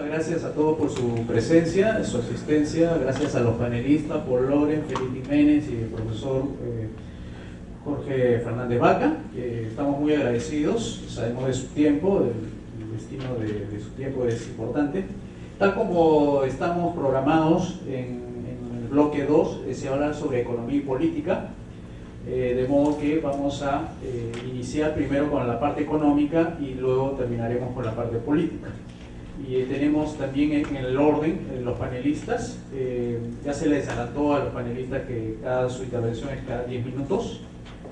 Muchas gracias a todos por su presencia, su asistencia, gracias a los panelistas, Paul Loren, Felipe Jiménez y el profesor Jorge Fernández Vaca, que estamos muy agradecidos, sabemos de su tiempo, el destino de su tiempo es importante. Tal como estamos programados en el bloque 2, se va a hablar sobre economía y política, de modo que vamos a iniciar primero con la parte económica y luego terminaremos con la parte política. Y tenemos también en el orden los panelistas, ya se les adelantó a los panelistas que su intervención es cada 10 minutos.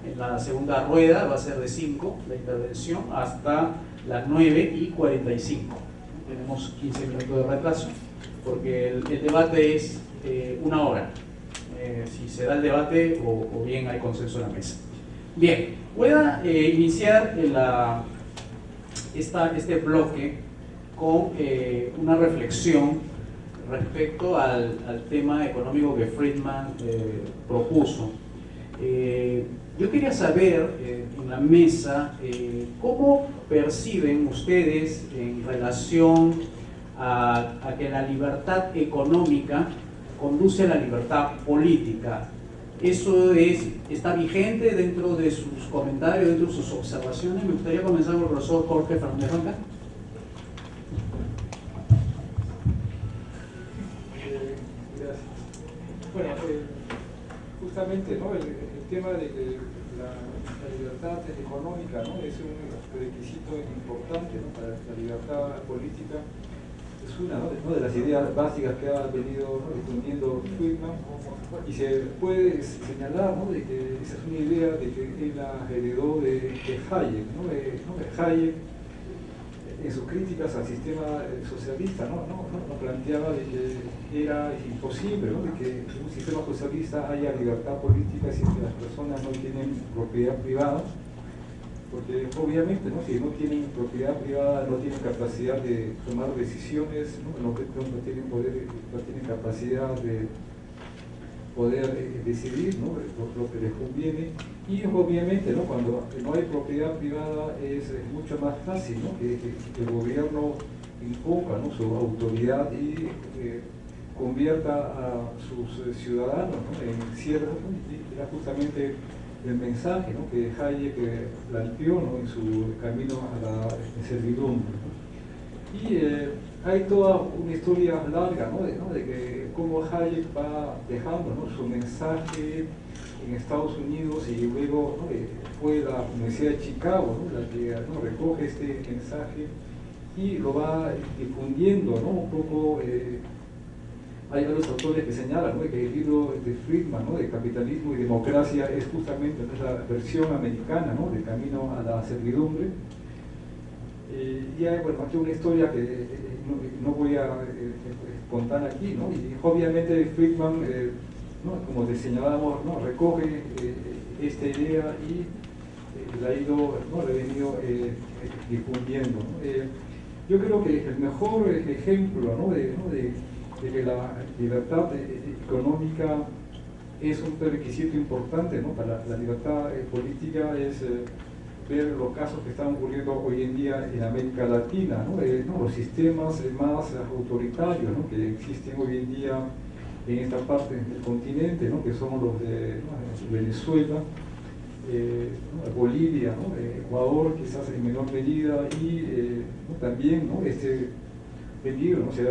En la segunda rueda va a ser de 5 la intervención hasta las 9:45. Tenemos 15 minutos de retraso porque el debate es 1 hora. Si se da el debate o bien hay consenso en la mesa. Bien, voy a iniciar este bloque con una reflexión respecto al tema económico que Friedman propuso. Yo quería saber en la mesa cómo perciben ustedes en relación a que la libertad económica conduce a la libertad política. ¿Eso está vigente dentro de sus comentarios, dentro de sus observaciones? Me gustaría comenzar con el profesor Jorge Fernández Vaca. Gracias. Bueno, justamente, ¿no? el tema de que la libertad económica, ¿no? Es un requisito importante, ¿no? Para la libertad política. Es una, ¿no? de las ideas básicas que ha venido, ¿no? difundiendo Friedman, y se puede señalar, ¿no? de que esa es una idea de que él la heredó de Hayek, ¿no? Hayek, en sus críticas al sistema socialista, no planteaba de que era imposible, ¿no? de que en un sistema socialista haya libertad política si las personas no tienen propiedad privada, porque obviamente, ¿no? si no tienen propiedad privada no tienen capacidad de tomar decisiones, no tienen poder, no tienen capacidad de poder decidir, ¿no? lo que les conviene, y obviamente, ¿no? cuando no hay propiedad privada es mucho más fácil, ¿no? que el gobierno imponga, ¿no? su autoridad y convierta a sus ciudadanos, ¿no? en siervos, ¿no? y era justamente el mensaje, ¿no? que Hayek planteó, ¿no? en su camino a la servidumbre, ¿no? Y hay toda una historia larga, ¿no? de que cómo Hayek va dejando, ¿no? su mensaje en Estados Unidos y luego, ¿no? fue la Universidad de Chicago, ¿no? la que, ¿no? recoge este mensaje y lo va difundiendo, ¿no? un poco. Hay varios autores que señalan, ¿no? que el libro de Friedman, ¿no? de Capitalismo y Democracia es justamente la versión americana, ¿no? de Camino a la Servidumbre. Y hay, bueno, aquí una historia que no voy a contar aquí, ¿no? y obviamente Friedman, ¿no? como te señalábamos, ¿no? recoge esta idea y la ha venido difundiendo, ¿no? Yo creo que el mejor ejemplo, ¿no? de que la libertad económica es un requisito importante, ¿no? para la libertad política es ver los casos que están ocurriendo hoy en día en América Latina, ¿no? Los sistemas más autoritarios, ¿no? que existen hoy en día en esta parte del continente, ¿no? que son los de Venezuela, Bolivia, ¿no? Ecuador quizás en menor medida, y también, ¿no? este peligro, ¿no? se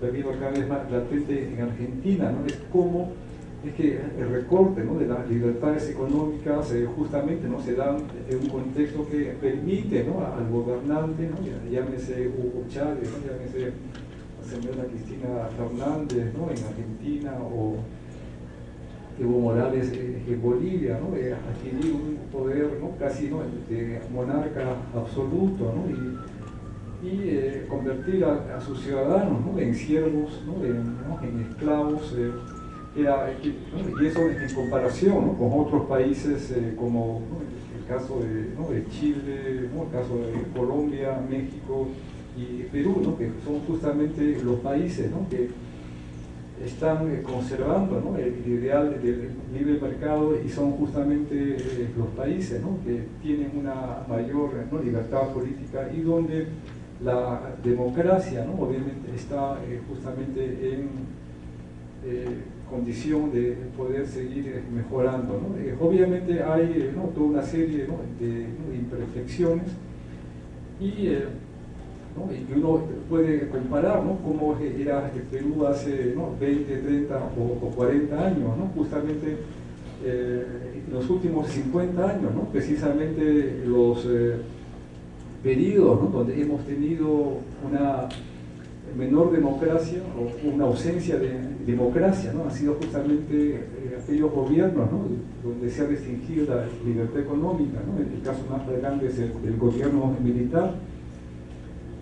ha visto cada vez más latente en Argentina, ¿no? es como es que el recorte, ¿no? de las libertades económicas justamente, ¿no? se dan en un contexto que permite, ¿no? al gobernante, ¿no? llámese Hugo Chávez, ¿no? llámese la señora Cristina Fernández, ¿no? en Argentina, o Evo Morales en Bolivia, ¿no? adquirir un poder, ¿no? casi, ¿no? de monarca absoluto, ¿no? y convertir a sus ciudadanos, ¿no? en siervos, ¿no? en esclavos, ¿no? y eso en comparación, ¿no? con otros países como, ¿no? el caso de Chile, ¿no? el caso de Colombia, México y Perú, ¿no? que son justamente los países, ¿no? que están conservando, ¿no? el ideal del libre mercado, y son justamente los países, ¿no? que tienen una mayor, ¿no? libertad política y donde la democracia, ¿no? Obviamente está justamente en condición de poder seguir mejorando, ¿no? Obviamente hay, ¿no?, toda una serie, ¿no?, de imperfecciones y, ¿no?, y uno puede comparar, ¿no?, cómo era el Perú hace, ¿no?, 20, 30 o 40 años, ¿no? Justamente en los últimos 50 años, ¿no?, precisamente los periodos, ¿no?, donde hemos tenido una menor democracia o una ausencia de democracia, ¿no?, han sido justamente aquellos gobiernos, ¿no?, donde se ha restringido la libertad económica, ¿no? El caso más flagrante es el gobierno militar,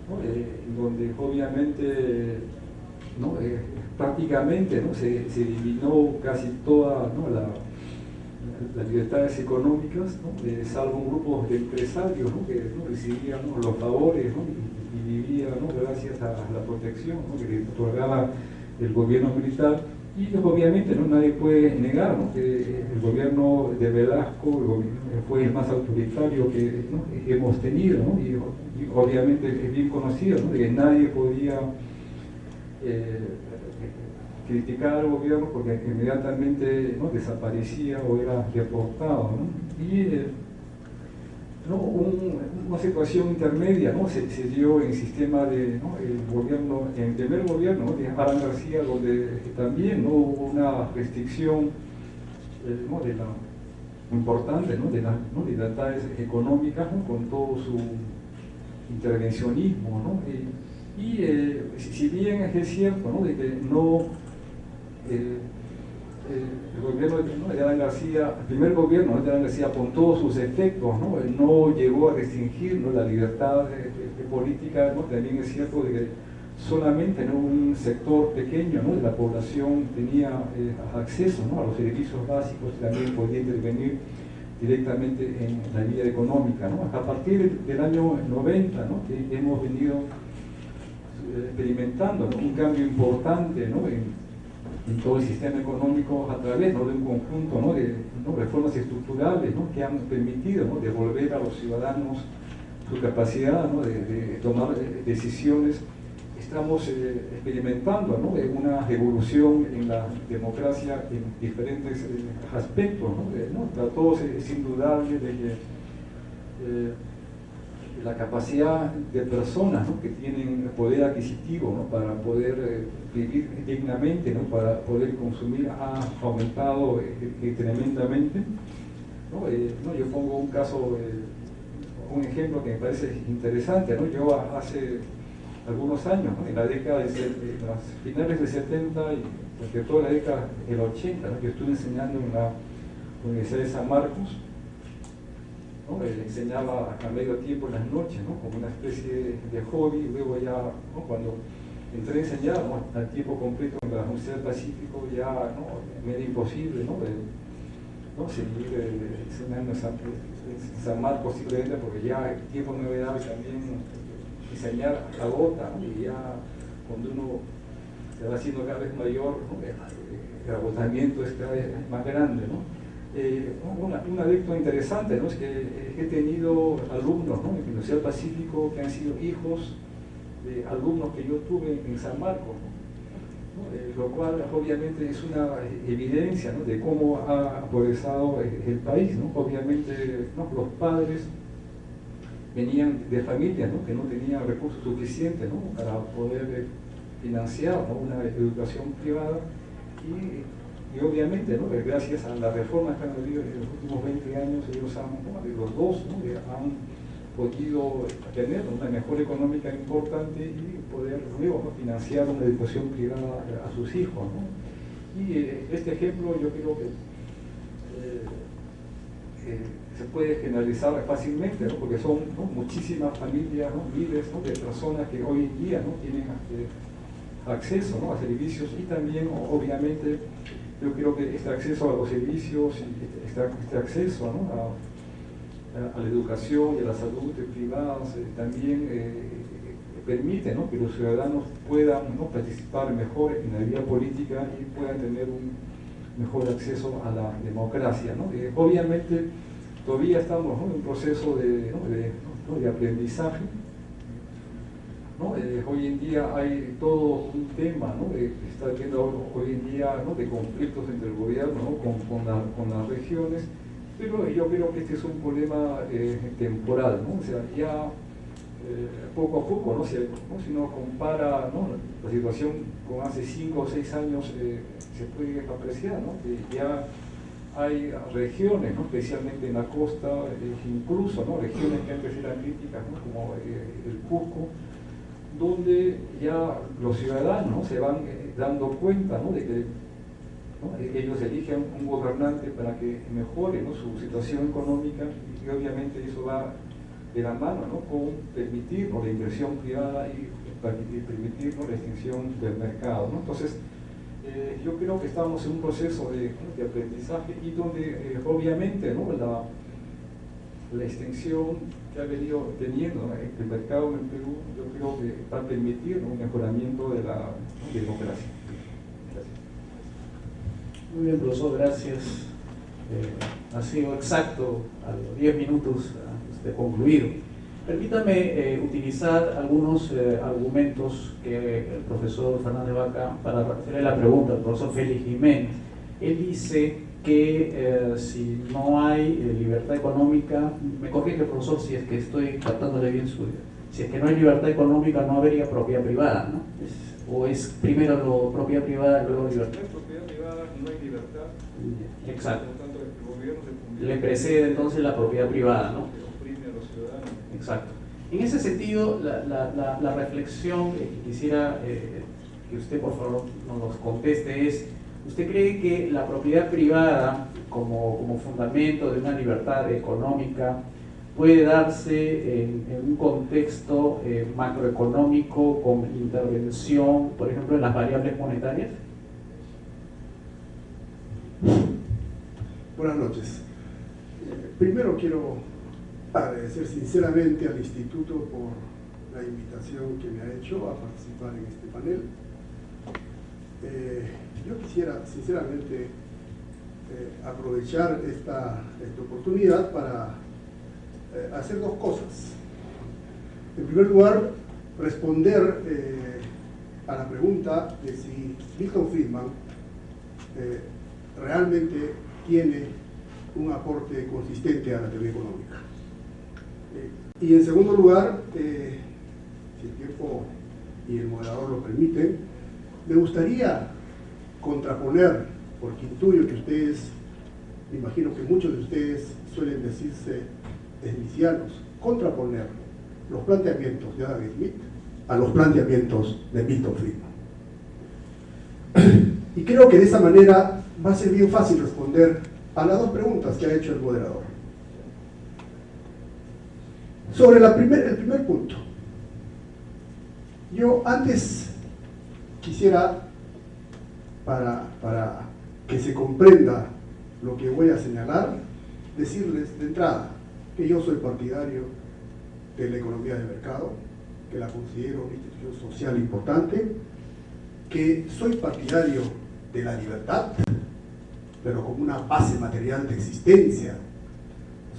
¿no?, donde obviamente, ¿no?, prácticamente, ¿no?, se eliminó casi toda, ¿no?, las libertades económicas, ¿no?, salvo un grupo de empresarios, ¿no?, que, ¿no?, recibían, ¿no?, los favores, ¿no?, y vivían, ¿no?, gracias a la protección, ¿no?, que le otorgaba el gobierno militar. Y obviamente, ¿no?, nadie puede negar, ¿no?, que el gobierno de Velasco fue el más autoritario que, ¿no?, hemos tenido, ¿no? Y obviamente es bien conocido, ¿no?, de que nadie podía criticar al gobierno porque inmediatamente, ¿no?, desaparecía o era deportado, ¿no? Y ¿no?, una situación intermedia, ¿no?, se dio en el sistema de, ¿no?, el gobierno, en el primer gobierno, ¿no?, de Alan García, donde también, ¿no?, hubo una restricción, ¿no?, de la importante, ¿no?, de las, ¿no?, libertades económicas, ¿no?, con todo su intervencionismo, ¿no? Si bien es cierto, ¿no?, de que no el gobierno, ¿no?, de Alan García, el primer gobierno, ¿no?, de Alan García, con todos sus efectos, ¿no?, no llegó a restringir, ¿no?, la libertad política, ¿no? También es cierto de que solamente, ¿no?, un sector pequeño, ¿no?, de la población tenía acceso, ¿no?, a los servicios básicos y también podía intervenir directamente en la vida económica, ¿no? A partir del año 90, ¿no?, que hemos venido experimentando, ¿no?, un cambio importante, ¿no?, en todo el sistema económico a través, ¿no?, de un conjunto, ¿no?, de, ¿no?, reformas estructurales, ¿no?, que han permitido, ¿no?, devolver a los ciudadanos su capacidad, ¿no?, de tomar decisiones. Estamos experimentando, ¿no?, una evolución en la democracia en diferentes aspectos, ¿no? Para todos es indudable de que la capacidad de personas, ¿no?, que tienen poder adquisitivo, ¿no?, para poder vivir dignamente, ¿no?, para poder consumir, ha aumentado tremendamente, ¿no? Yo pongo un caso, un ejemplo que me parece interesante, ¿no? Yo hace algunos años, ¿no?, en la década de las finales del 70 y sobre todo la década del 80, ¿no?, yo estuve enseñando en la Universidad de San Marcos, ¿no? Enseñaba a medio tiempo en las noches, ¿no?, como una especie de hobby. Luego ya, ¿no?, cuando entré a enseñar, ¿no?, al tiempo completo en la Universidad del Pacífico, ya, ¿no?, me era imposible, ¿no?, seguir enseñando en San Marcos simplemente porque ya el tiempo no me daba, y también enseñar agota, ¿no?, y ya cuando uno se va haciendo cada vez mayor, ¿no?, el agotamiento es cada vez más grande, ¿no? Un aspecto interesante, ¿no?, es que he tenido alumnos, ¿no?, en la Universidad del Pacífico que han sido hijos de alumnos que yo tuve en San Marcos, ¿no? Lo cual obviamente es una evidencia, ¿no?, de cómo ha progresado el país, ¿no? Obviamente, ¿no?, los padres venían de familias, ¿no?, que no tenían recursos suficientes, ¿no?, para poder financiar, ¿no?, una educación privada, y obviamente, ¿no?, gracias a las reformas que han habido en los últimos 20 años, ellos han, ¿no?, los dos, ¿no?, han podido tener una mejora económica importante y poder luego, ¿no?, financiar una educación privada a sus hijos, ¿no? Y este ejemplo yo creo que se puede generalizar fácilmente, ¿no?, porque son, ¿no?, muchísimas familias, ¿no?, miles, ¿no?, de personas que hoy en día, ¿no?, tienen acceso, ¿no?, a servicios, y también obviamente yo creo que este acceso a los servicios y este acceso, ¿no?, a la educación y a la salud privadas también permite, ¿no?, que los ciudadanos puedan, ¿no?, participar mejor en la vida política y puedan tener un mejor acceso a la democracia, ¿no? Obviamente todavía estamos, ¿no?, en un proceso de aprendizaje, ¿no? Hoy en día hay todo un tema, ¿no? Está habiendo hoy en día, ¿no?, de conflictos entre el gobierno, ¿no?, con las regiones, pero yo creo que este es un problema temporal, ¿no? O sea, ya poco a poco, ¿no? Si uno compara, ¿no?, la situación con hace 5 o 6 años, se puede apreciar, ¿no?, que ya hay regiones, ¿no?, especialmente en la costa, incluso, ¿no?, regiones que antes eran críticas, ¿no?, como el Cusco, donde ya los ciudadanos, ¿no?, se van dando cuenta, ¿no?, de que, ¿no?, ellos eligen un gobernante para que mejore, ¿no?, su situación económica, y obviamente eso va de la mano, ¿no?, con permitir, ¿no?, la inversión privada y permitir, ¿no?, la extinción del mercado, ¿no? Entonces, yo creo que estamos en un proceso de aprendizaje y donde obviamente, ¿no?, la extensión que ha venido teniendo, ¿no?, el mercado en Perú, yo creo que va a permitir, ¿no?, un mejoramiento de la democracia. Gracias. Muy bien, profesor, gracias. Ha sido exacto a los 10 minutos de concluir. Permítame utilizar algunos argumentos que el profesor Fernández Baca, para hacerle la pregunta al profesor Félix Jiménez. Él dice que si no hay libertad económica, me corrige el profesor si es que estoy captándole bien su idea, si es que no hay libertad económica no habría propiedad privada, ¿no? O es primero lo propiedad privada y luego libertad. No hay propiedad privada, no hay libertad. Exacto. Por lo tanto, el gobierno le precede entonces la propiedad privada, ¿no? Que oprime a los ciudadanos. Exacto. En ese sentido, la reflexión que quisiera que usted por favor nos conteste es: ¿usted cree que la propiedad privada como fundamento de una libertad económica puede darse en un contexto macroeconómico con intervención, por ejemplo, en las variables monetarias? Buenas noches. Primero quiero agradecer sinceramente al Instituto por la invitación que me ha hecho a participar en este panel. Yo quisiera sinceramente aprovechar esta oportunidad para hacer dos cosas. En primer lugar, responder a la pregunta de si Milton Friedman realmente tiene un aporte consistente a la teoría económica. Y en segundo lugar, si el tiempo y el moderador lo permiten, me gustaría contraponer, porque intuyo que ustedes, me imagino que muchos de ustedes suelen decirse smithsianos, contraponer los planteamientos de Adam Smith a los planteamientos de Milton Friedman. Y creo que de esa manera va a ser bien fácil responder a las dos preguntas que ha hecho el moderador. Sobre el primer punto, yo antes quisiera, para que se comprenda lo que voy a señalar, decirles de entrada que yo soy partidario de la economía de mercado, que la considero una institución social importante, que soy partidario de la libertad, pero como una base material de existencia.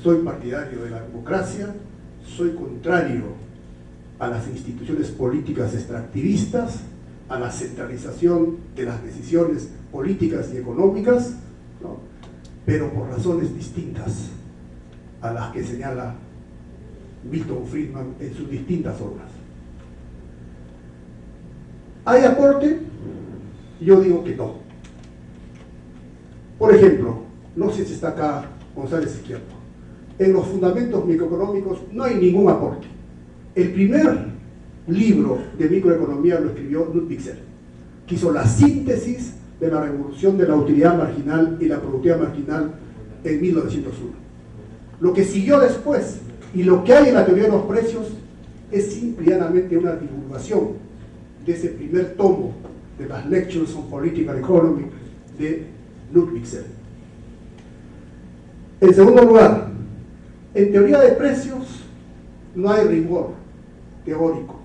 Soy partidario de la democracia, soy contrario a las instituciones políticas extractivistas, a la centralización de las decisiones políticas y económicas, ¿no?, pero por razones distintas a las que señala Milton Friedman en sus distintas obras. ¿Hay aporte? Yo digo que no. Por ejemplo, no sé si está acá González Izquierdo, en los fundamentos microeconómicos no hay ningún aporte. El primer libro de microeconomía lo escribió Ludwig Wiesel, que hizo la síntesis de la revolución de la utilidad marginal y la productividad marginal en 1901. Lo que siguió después y lo que hay en la teoría de los precios es simple y llanamente una divulgación de ese primer tomo de las Lectures on Political Economy de Ludwig Wiesel. En segundo lugar, en teoría de precios no hay rigor teórico.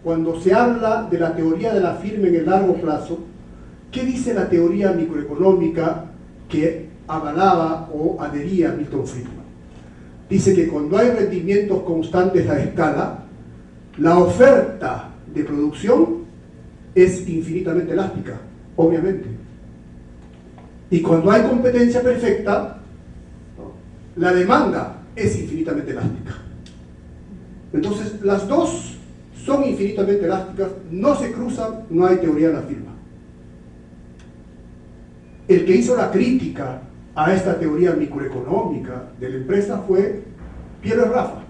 Cuando se habla de la teoría de la firma en el largo plazo, ¿qué dice la teoría microeconómica que avalaba o adhería a Milton Friedman? Dice que cuando hay rendimientos constantes a escala, La oferta de producción es infinitamente elástica, obviamente. Y cuando hay competencia perfecta, ¿no?, la demanda es infinitamente elástica. Entonces, las dos son infinitamente elásticas, no se cruzan, no hay teoría de la firma. El que hizo la crítica a esta teoría microeconómica de la empresa fue Pierre Raffa,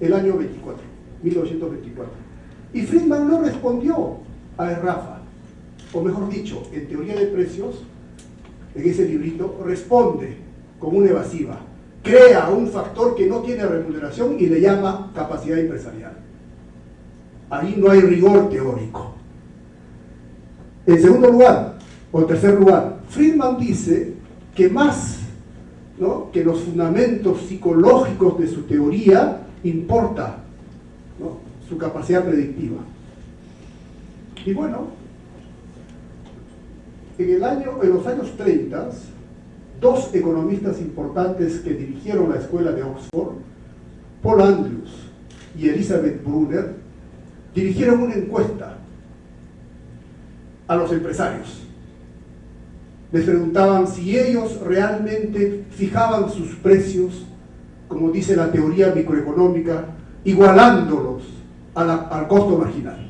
el año 1924. Y Friedman no respondió a Raffa, o mejor dicho, en teoría de precios, en ese librito, responde con una evasiva. Crea un factor que no tiene remuneración y le llama capacidad empresarial. Ahí no hay rigor teórico. En segundo lugar, o en tercer lugar, Friedman dice que más, ¿no?, que los fundamentos psicológicos de su teoría importa, ¿no?, su capacidad predictiva. Y bueno, en los años 30, dos economistas importantes que dirigieron la escuela de Oxford, Paul Andrews y Elizabeth Brunner, dirigieron una encuesta a los empresarios. Les preguntaban si ellos realmente fijaban sus precios, como dice la teoría microeconómica, igualándolos al costo marginal,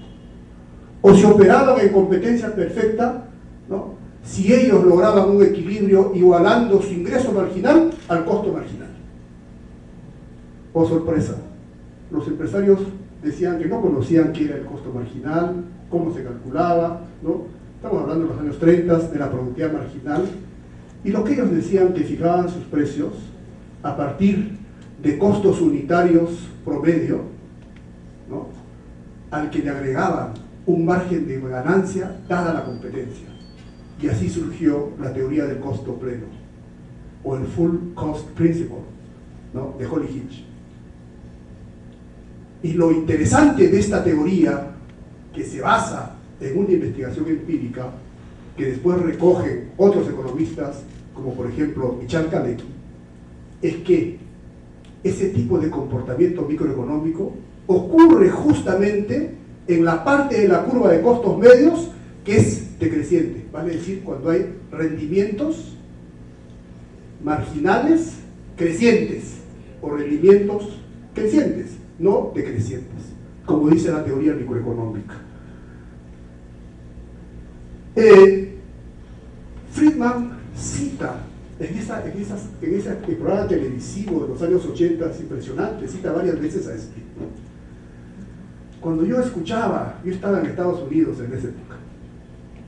o si operaban en competencia perfecta, ¿no?, si ellos lograban un equilibrio igualando su ingreso marginal al costo marginal. Oh sorpresa, los empresarios decían que no conocían qué era el costo marginal, cómo se calculaba, ¿no? Estamos hablando de los años 30, de la productividad marginal, y lo que ellos decían que fijaban sus precios a partir de costos unitarios promedio, ¿no?, al que le agregaban un margen de ganancia dada la competencia. Y así surgió la teoría del costo pleno, o el Full Cost Principle, ¿no?, de Holly Hitch. Y lo interesante de esta teoría, que se basa en una investigación empírica, que después recogen otros economistas, como por ejemplo Michal Kalecki, es que ese tipo de comportamiento microeconómico ocurre justamente en la parte de la curva de costos medios que es decreciente, vale decir, cuando hay rendimientos marginales crecientes o rendimientos crecientes, no decrecientes, como dice la teoría microeconómica. Friedman cita en ese programa televisivo de los años 80, es impresionante, cita varias veces a Smith. Cuando yo estaba en Estados Unidos en esa época,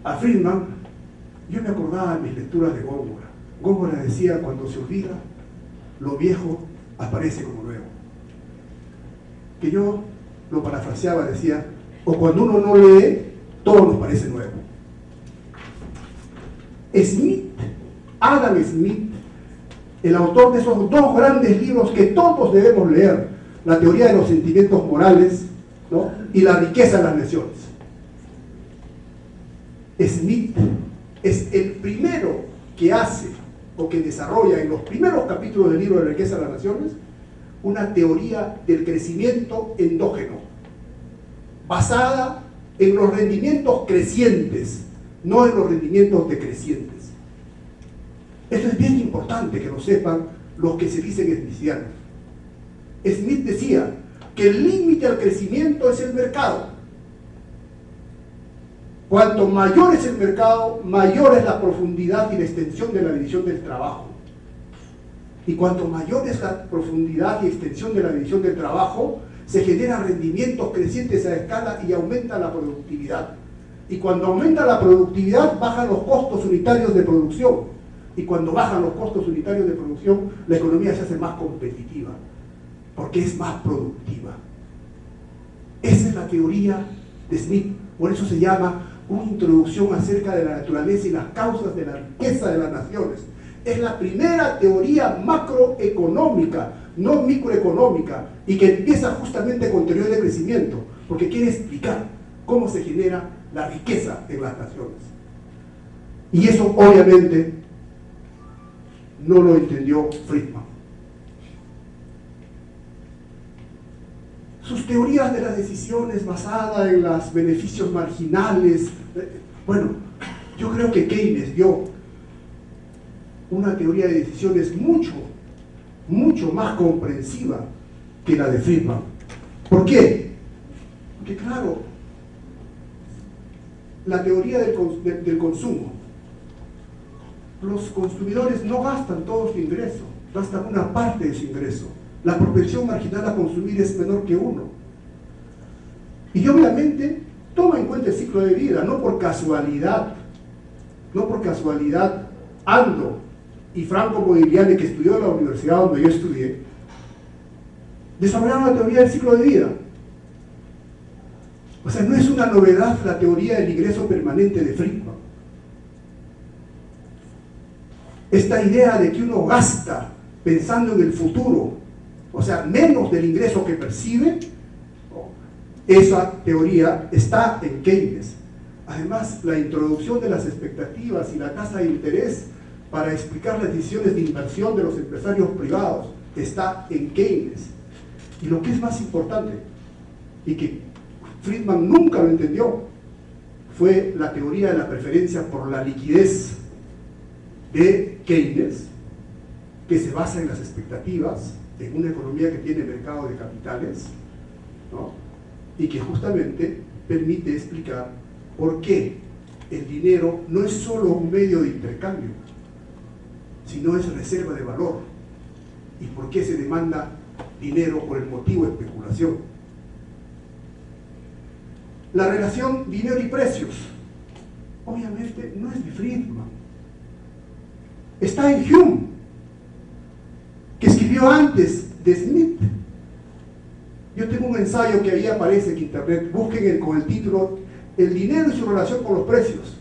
a Friedman, yo me acordaba de mis lecturas de Góngora. Góngora decía: cuando se olvida, lo viejo aparece como nuevo. Que yo lo parafraseaba, decía: o cuando uno no lee, todo nos parece nuevo. Adam Smith, el autor de esos dos grandes libros que todos debemos leer, La teoría de los sentimientos morales, ¿no?, y La riqueza de las naciones. Smith es el primero que hace o que desarrolla en los primeros capítulos del libro de La riqueza de las naciones una teoría del crecimiento endógeno, basada en los rendimientos crecientes, no en los rendimientos decrecientes. Esto es bien importante que lo sepan los que se dicen smithianos. Smith decía que el límite al crecimiento es el mercado. Cuanto mayor es el mercado, mayor es la profundidad y la extensión de la división del trabajo. Y cuanto mayor es la profundidad y extensión de la división del trabajo, se generan rendimientos crecientes a escala y aumenta la productividad. Y cuando aumenta la productividad, bajan los costos unitarios de producción. Y cuando bajan los costos unitarios de producción, la economía se hace más competitiva, porque es más productiva. Esa es la teoría de Smith. Por eso se llama una introducción acerca de la naturaleza y las causas de la riqueza de las naciones. Es la primera teoría macroeconómica, no microeconómica, y que empieza justamente con teoría de crecimiento, porque quiere explicar cómo se genera la riqueza en las naciones. Y eso obviamente no lo entendió Friedman. sus teorías de las decisiones basadas en los beneficios marginales. Bueno, yo creo que Keynes dio una teoría de decisiones mucho más comprensiva que la de Friedman. ¿Por qué? Porque claro, la teoría del consumo, los consumidores no gastan todo su ingreso, gastan una parte de su ingreso. La propensión marginal a consumir es menor que 1. Y obviamente toma en cuenta el ciclo de vida, no por casualidad, Ando y Franco Modigliani, que estudió en la universidad donde yo estudié, desarrollaron la teoría del ciclo de vida. O sea, no es una novedad la teoría del ingreso permanente de Friedman. Esta idea de que uno gasta pensando en el futuro, o sea, menos del ingreso que percibe, esa teoría está en Keynes. Además, la introducción de las expectativas y la tasa de interés para explicar las decisiones de inversión de los empresarios privados está en Keynes. Y lo que es más importante, y que Friedman nunca lo entendió, fue la teoría de la preferencia por la liquidez de Keynes, que se basa en las expectativas, en una economía que tiene mercado de capitales, ¿no? Y que justamente permite explicar por qué el dinero no es solo un medio de intercambio, sino es reserva de valor, y por qué se demanda dinero por el motivo de especulación. La relación dinero y precios, obviamente no es de Friedman, está en Hume, que escribió antes de Smith. Yo tengo un ensayo que ahí aparece en internet, busquen con el título El dinero y su relación con los precios.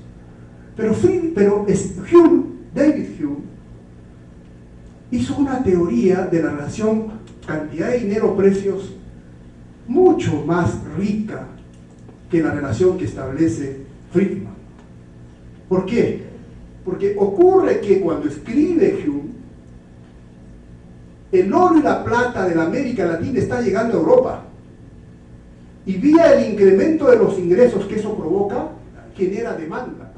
Pero Hume, David Hume, hizo una teoría de la relación cantidad de dinero-precios mucho más rica que la relación que establece Friedman. ¿Por qué? Porque ocurre que cuando escribe Hume, el oro y la plata de la América Latina está llegando a Europa, y vía el incremento de los ingresos que eso provoca, genera demanda.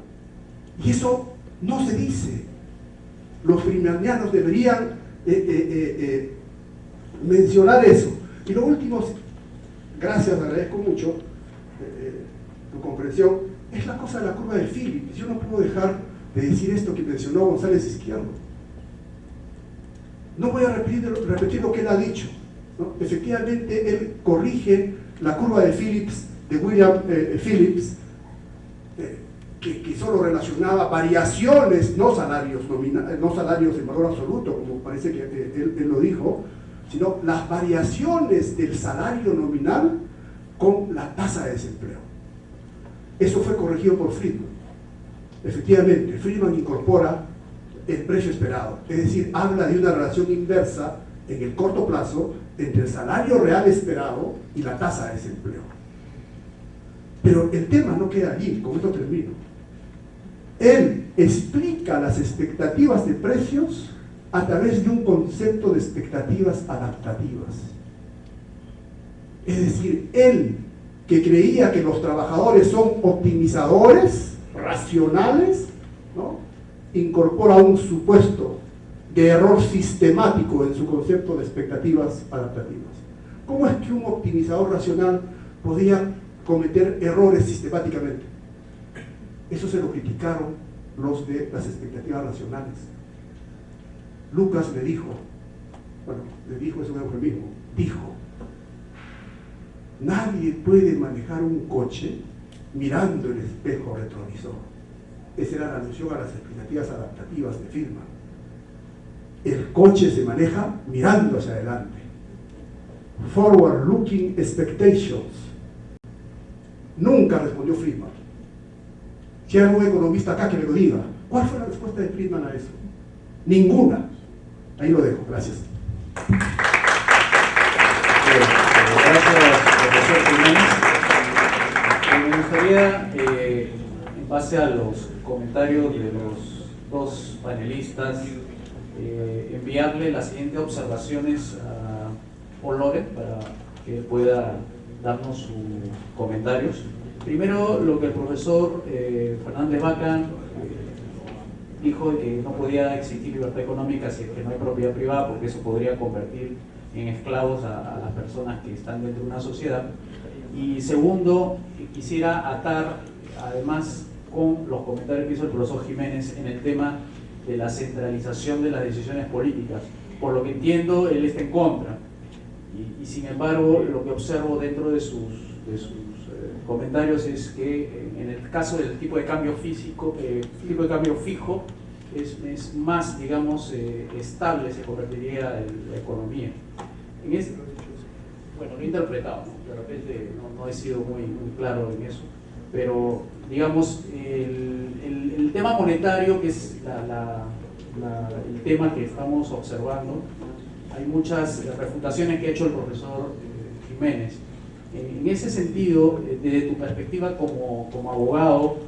Y eso no se dice. Los friedmanianos deberían mencionar eso. Y lo último, gracias, agradezco mucho tu comprensión, es la cosa de la curva de Phillips. Yo no puedo dejar de decir esto que mencionó González Izquierdo. No voy a repetir lo que él ha dicho, ¿no? Efectivamente, él corrige la curva de Phillips, de William Phillips, que solo relacionaba variaciones, no salarios en valor absoluto, como parece que él lo dijo, sino las variaciones del salario nominal con la tasa de desempleo. Eso fue corregido por Friedman. Efectivamente, Friedman incorpora el precio esperado, es decir, habla de una relación inversa en el corto plazo entre el salario real esperado y la tasa de desempleo. Pero el tema no queda allí, con esto termino. Él explica las expectativas de precios a través de un concepto de expectativas adaptativas. Es decir, él, que creía que los trabajadores son optimizadores, racionales, ¿no?, incorpora un supuesto de error sistemático en su concepto de expectativas adaptativas. ¿Cómo es que un optimizador racional podía cometer errores sistemáticamente? Eso se lo criticaron los de las expectativas racionales. Lucas le dijo, es un eufemismo, dijo, nadie puede manejar un coche mirando el espejo retrovisor. Esa era la alusión a las expectativas adaptativas de Friedman. El coche se maneja mirando hacia adelante. Forward looking expectations. Nunca respondió Friedman. Si hay algún economista acá que me lo diga, ¿cuál fue la respuesta de Friedman a eso? Ninguna. Ahí lo dejo, gracias. Gracias, profesor Jiménez. Me gustaría, en base a los comentarios de los dos panelistas, enviarle las siguientes observaciones a Paul Loren para que pueda darnos sus comentarios. Primero, lo que el profesor Fernández Vaca dijo de que no podía existir libertad económica si es que no hay propiedad privada, porque eso podría convertir en esclavos a las personas que están dentro de una sociedad. Y segundo, quisiera atar además con los comentarios que hizo el profesor Jiménez en el tema de la centralización de las decisiones políticas. Por lo que entiendo, él está en contra. Y sin embargo, lo que observo dentro de sus comentarios es que en el caso del tipo de cambio físico, tipo de cambio fijo, es más, digamos, estable, se convertiría en la economía. Bueno, lo he interpretado, ¿no? De repente no he sido muy claro en eso, pero digamos, el tema monetario, que es el tema que estamos observando, hay muchas refutaciones que ha hecho el profesor Jiménez. En ese sentido, desde tu perspectiva como abogado,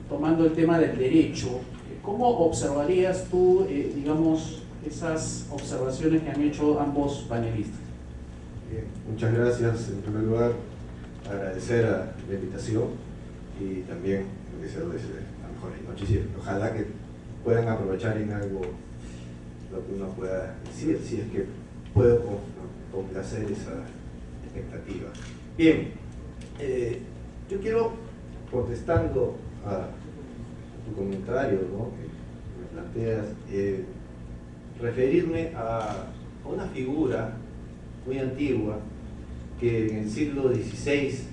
tomando el tema del derecho, ¿cómo observarías tú, digamos, esas observaciones que han hecho ambos panelistas? Bien, muchas gracias. En primer lugar, agradecer a la invitación y también desearles las mejores noches y ojalá que puedan aprovechar en algo lo que uno pueda decir, si es que puedo complacer esa expectativa. Bien, yo quiero, contestando a tu comentario, ¿no?, que me planteas, referirme a una figura muy antigua que en el siglo XVI,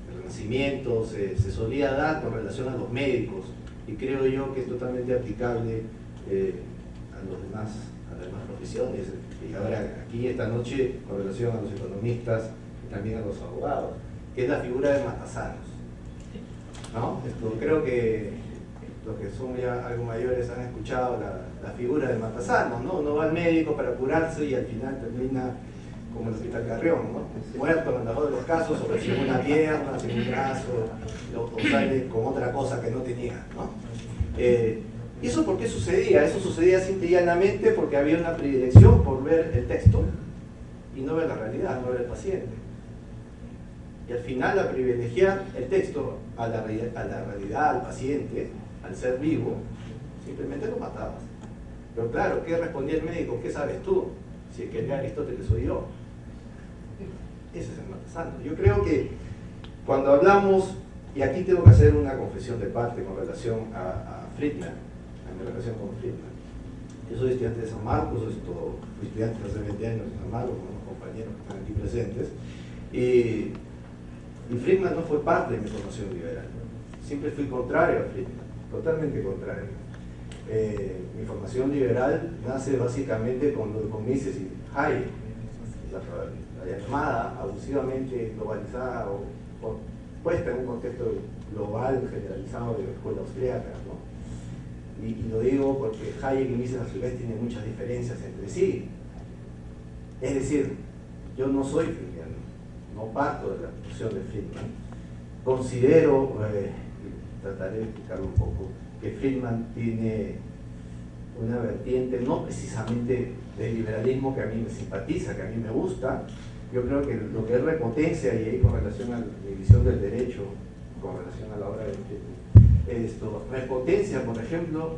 el Renacimiento, se solía dar con relación a los médicos, y creo yo que es totalmente aplicable a las demás profesiones, y ahora aquí esta noche con relación a los economistas y también a los abogados, que es la figura de matasanos, ¿no? Creo que los que son ya algo mayores han escuchado la figura del matasanos, ¿no? Uno va al médico para curarse y al final termina como el hospital Carrión, ¿no?, muerto en el mejor de los casos, o recibe una pierna, sin un brazo, o sale con otra cosa que no tenía, ¿no? ¿Y eso por qué sucedía? Eso sucedía simple y llanamente porque había una predilección por ver el texto y no ver la realidad, no ver el paciente. Y al final, al privilegiar el texto a la realidad, al paciente, al ser vivo, simplemente lo matabas. Pero claro, ¿qué respondía el médico? ¿Qué sabes tú? Si es que el Aristóteles soy yo. Ese es el matasano. Yo creo que cuando hablamos, y aquí tengo que hacer una confesión de parte con relación a Friedman, a mi relación con Friedman. Yo soy estudiante de San Marcos, fui estudiante hace 20 años de San Marcos con unos compañeros que están aquí presentes, y Friedman no fue parte de mi formación liberal. Siempre fui contrario a Friedman, totalmente contrario. Mi formación liberal nace básicamente con Mises y Hayek, la llamada abusivamente globalizada o puesta en un contexto global generalizado de la escuela austríaca, ¿no? Y lo digo porque Hayek y Mises a su vez tienen muchas diferencias entre sí. Es decir, yo no soy friedmaniano, no parto de la posición de Friedman. Considero, trataré de explicarlo un poco, que Friedman tiene una vertiente no precisamente del liberalismo que a mí me simpatiza, que a mí me gusta. Yo creo que lo que él repotencia, y ahí con relación a mi visión del derecho, con relación a la obra de Friedman, repotencia, por ejemplo,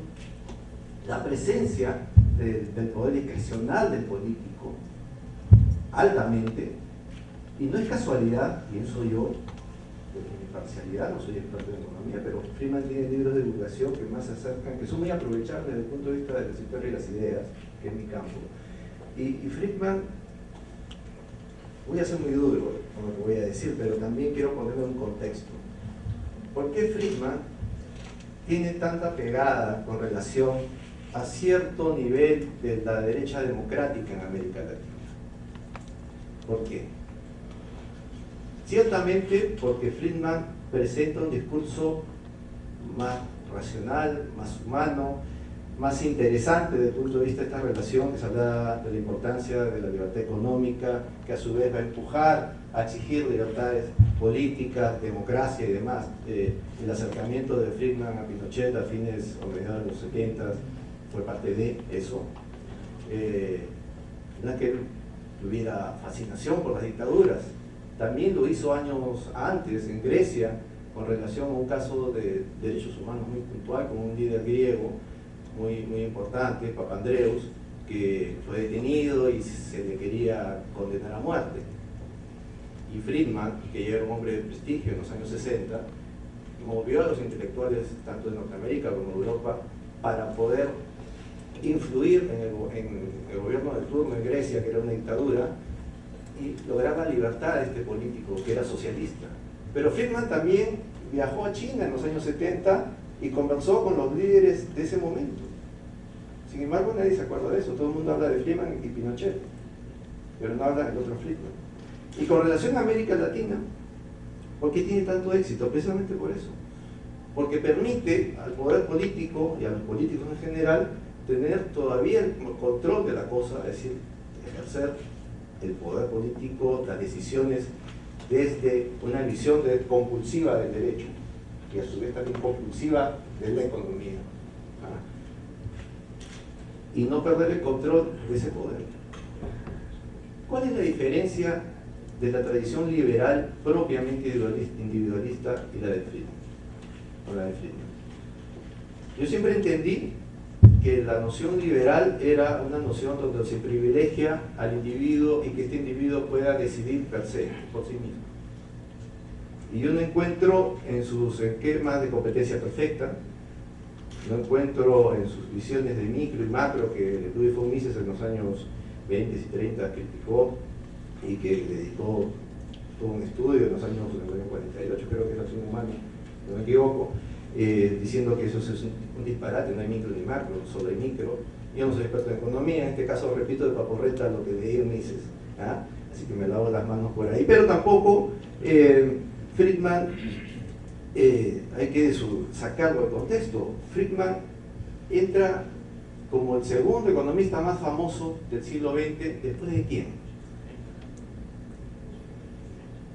la presencia del poder discrecional del político, altamente, y no es casualidad, pienso yo, desde mi parcialidad, no soy experto en economía, pero Friedman tiene libros de divulgación que más se acercan, que son muy aprovechables desde el punto de vista de la historia y las ideas, que es mi campo. Y Friedman, voy a ser muy duro con lo que voy a decir, pero también quiero ponerlo en un contexto. ¿Por qué Friedman tiene tanta pegada con relación a cierto nivel de la derecha democrática en América Latina? ¿Por qué? Ciertamente porque Friedman presenta un discurso más racional, más humano, más interesante desde el punto de vista de esta relación que se habla de la importancia de la libertad económica, que a su vez va a empujar a exigir libertades políticas, democracia y demás. El acercamiento de Friedman a Pinochet a fines o mediados de los 70 fue parte de eso. La que tuviera fascinación por las dictaduras. También lo hizo años antes en Grecia, con relación a un caso de derechos humanos muy puntual, con un líder griego muy importante, Papandreous, que fue detenido y se le quería condenar a muerte. Y Friedman, que ya era un hombre de prestigio en los años 60, movió a los intelectuales tanto de Norteamérica como de Europa para poder influir en el gobierno de turno en Grecia, que era una dictadura, y lograr la libertad de este político que era socialista. Pero Friedman también viajó a China en los años 70 y conversó con los líderes de ese momento. Sin embargo, nadie se acuerda de eso. Todo el mundo habla de Friedman y Pinochet, pero no habla del otro Friedman. Y con relación a América Latina, ¿por qué tiene tanto éxito? Precisamente por eso. Porque permite al poder político y a los políticos en general tener todavía el control de la cosa, es decir, ejercer el poder político, las decisiones desde una visión compulsiva del derecho y a su vez también compulsiva de la economía. Y no perder el control de ese poder. ¿Cuál es la diferencia de la tradición liberal propiamente individualista y la de Friedman? Yo siempre entendí que la noción liberal era una noción donde se privilegia al individuo y que este individuo pueda decidir per se, por sí mismo. Y yo no encuentro en sus esquemas de competencia perfecta, no encuentro en sus visiones de micro y macro que Louis von Mises en los años 20 y 30 criticó y que dedicó todo un estudio en los años 48, creo que es la acción humana, no me equivoco, diciendo que eso es un disparate, no hay micro ni macro, solo hay micro. Yo no soy experto en economía, en este caso repito de paporreta lo que leí en Mises, así que me lavo las manos por ahí, pero tampoco Friedman hay que sacarlo del contexto. Friedman entra como el segundo economista más famoso del siglo XX, ¿después de quién?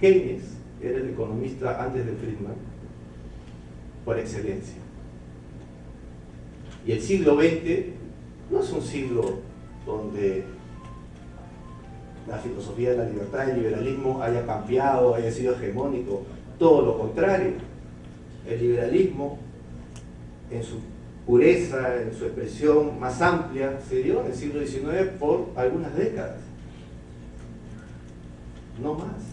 Keynes era el economista antes de Friedman por excelencia. Y el siglo XX no es un siglo donde la filosofía de la libertad y el liberalismo haya cambiado, haya sido hegemónico, todo lo contrario. El liberalismo, en su pureza, en su expresión más amplia, se dio en el siglo XIX por algunas décadas, no más.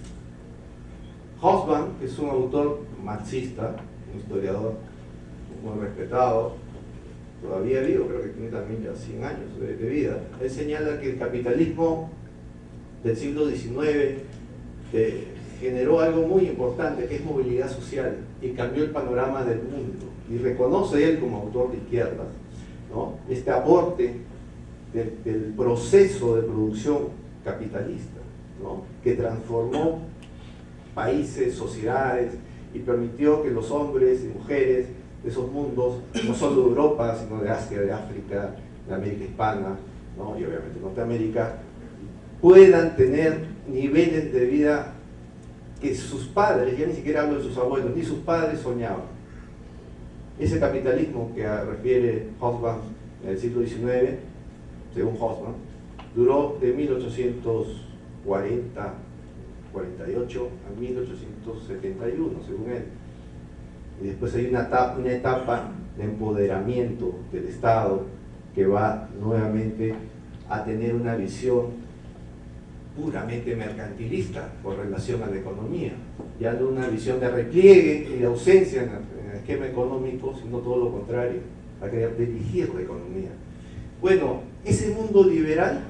Hobsbawm, que es un autor marxista, un historiador muy respetado, todavía vivo, creo que tiene también ya 100 años de vida, él señala que el capitalismo del siglo XIX generó algo muy importante, que es movilidad social, y cambió el panorama del mundo. Y reconoce él como autor de izquierdas, ¿no?, este aporte del proceso de producción capitalista, ¿no?, que transformó países, sociedades, y permitió que los hombres y mujeres de esos mundos, no solo de Europa, sino de Asia, de África, de América Hispana, ¿no?, y obviamente Norteamérica, puedan tener niveles de vida que sus padres, ya ni siquiera hablo de sus abuelos, ni sus padres soñaban. Ese capitalismo que refiere Hobsbawm en el siglo XIX, según Hobsbawm, duró de 1848 a 1871, según él. Y después hay una etapa de empoderamiento del Estado que va nuevamente a tener una visión puramente mercantilista con relación a la economía, ya no una visión de repliegue y de ausencia en el esquema económico, sino todo lo contrario, a querer dirigir la economía. Bueno, ese mundo liberal,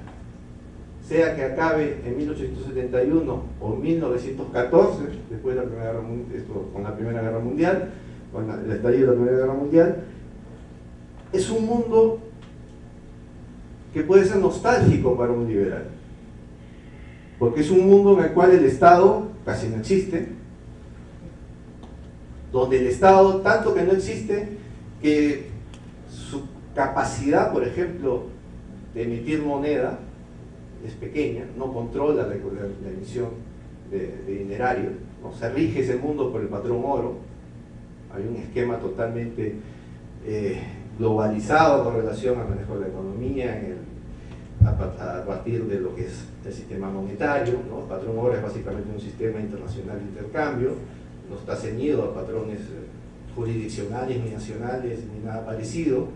sea que acabe en 1871 o 1914, después de la Primera Guerra Mundial, con la Primera Guerra Mundial, con el estallido de la Primera Guerra Mundial, es un mundo que puede ser nostálgico para un liberal, porque es un mundo en el cual el Estado casi no existe, donde el Estado, tanto que no existe, que su capacidad, por ejemplo, de emitir moneda es pequeña, no controla la emisión de dinerario, ¿no? Se rige ese mundo por el patrón oro, hay un esquema totalmente globalizado con relación al manejo de la economía, a partir de lo que es el sistema monetario, ¿no? El patrón oro es básicamente un sistema internacional de intercambio, no está ceñido a patrones jurisdiccionales ni nacionales ni nada parecido.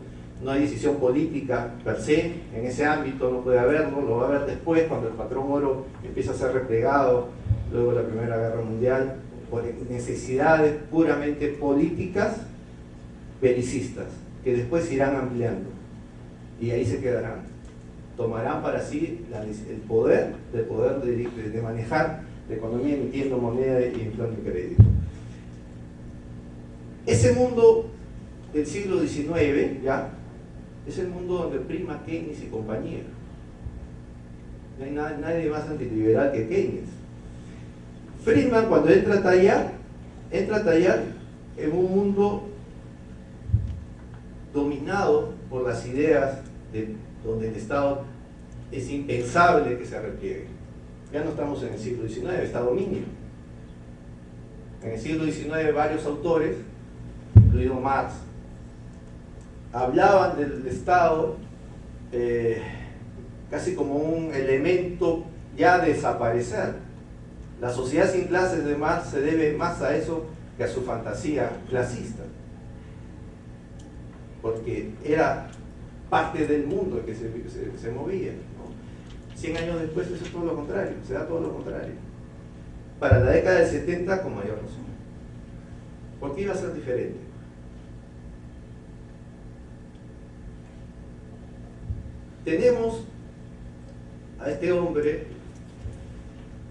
No hay decisión política per se en ese ámbito, no puede haberlo, lo va a haber después cuando el patrón oro empieza a ser replegado luego de la Primera Guerra Mundial por necesidades puramente políticas belicistas que después se irán ampliando y ahí se quedarán. Tomarán para sí el poder de manejar la economía emitiendo moneda y inflando crédito. Ese mundo del siglo XIX ya es el mundo donde prima Keynes y compañía. No hay nadie más antiliberal que Keynes. Friedman, cuando entra a tallar en un mundo dominado por las ideas donde el Estado es impensable que se repliegue. Ya no estamos en el siglo XIX, está dominio. En el siglo XIX varios autores, incluido Marx, hablaban del Estado casi como un elemento ya a desaparecer. La sociedad sin clases de Marx se debe más a eso que a su fantasía clasista, porque era parte del mundo en que se movía, ¿no? 100 años después eso es todo lo contrario, se da todo lo contrario. Para la década del 70 con mayor razón. ¿Por qué iba a ser diferente? Tenemos a este hombre,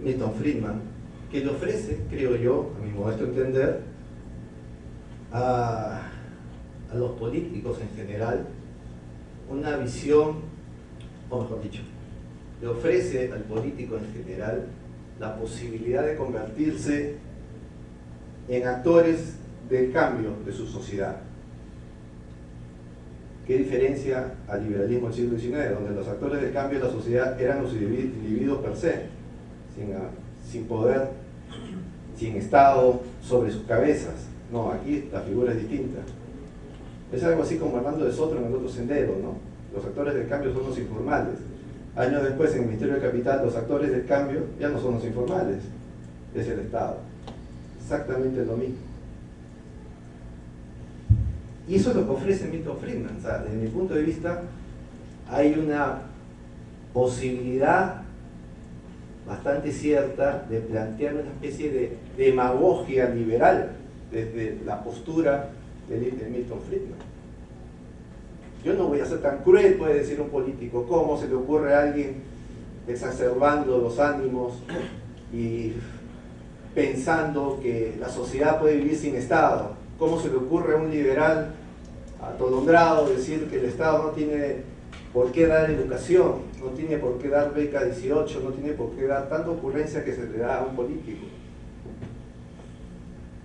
Milton Friedman, que le ofrece, creo yo, a mi modesto entender, a los políticos en general, una visión, o mejor dicho, le ofrece al político en general la posibilidad de convertirse en actores del cambio de su sociedad. ¿Qué diferencia al liberalismo del siglo XIX, donde los actores del cambio de la sociedad eran los individuos per se, sin poder, sin Estado sobre sus cabezas? No, aquí la figura es distinta. Es algo así como Hernando de Soto en el otro sendero, ¿no? Los actores del cambio son los informales. Años después, en el Ministerio de Capital, los actores del cambio ya no son los informales, es el Estado. Exactamente lo mismo. Y eso es lo que ofrece Milton Friedman. O sea, desde mi punto de vista, hay una posibilidad bastante cierta de plantear una especie de demagogia liberal desde la postura de Milton Friedman. Yo no voy a ser tan cruel, puede decir un político. ¿Cómo se le ocurre a alguien exacerbando los ánimos y pensando que la sociedad puede vivir sin Estado? ¿Cómo se le ocurre a un liberal atolondrado decir que el Estado no tiene por qué dar educación, no tiene por qué dar beca 18, no tiene por qué dar tanta ocurrencia que se le da a un político?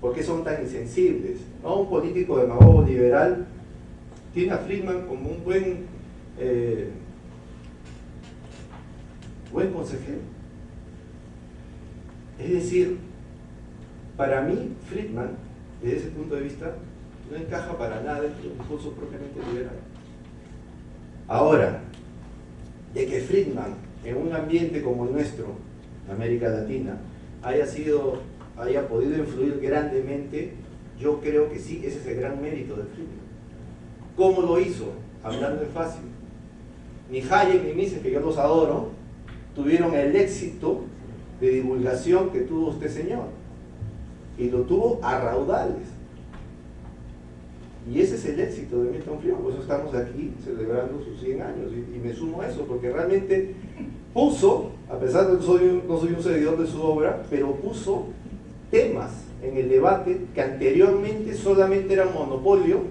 ¿Por qué son tan insensibles? ¿No? Un político demagogo liberal tiene a Friedman como un buen consejero. Es decir, para mí Friedman, desde ese punto de vista, no encaja para nada en el discurso propiamente liberal. Ahora, de que Friedman, en un ambiente como el nuestro, América Latina, haya podido influir grandemente, yo creo que sí, ese es el gran mérito de Friedman. ¿Cómo lo hizo? Hablando en fácil. Ni Hayek ni Mises, que yo los adoro, tuvieron el éxito de divulgación que tuvo este señor. Y lo tuvo a raudales. Y ese es el éxito de Milton Friedman. Por eso estamos aquí celebrando sus 100 años. Y me sumo a eso, porque realmente puso, a pesar de que no soy un seguidor de su obra, pero puso temas en el debate que anteriormente solamente eran monopolio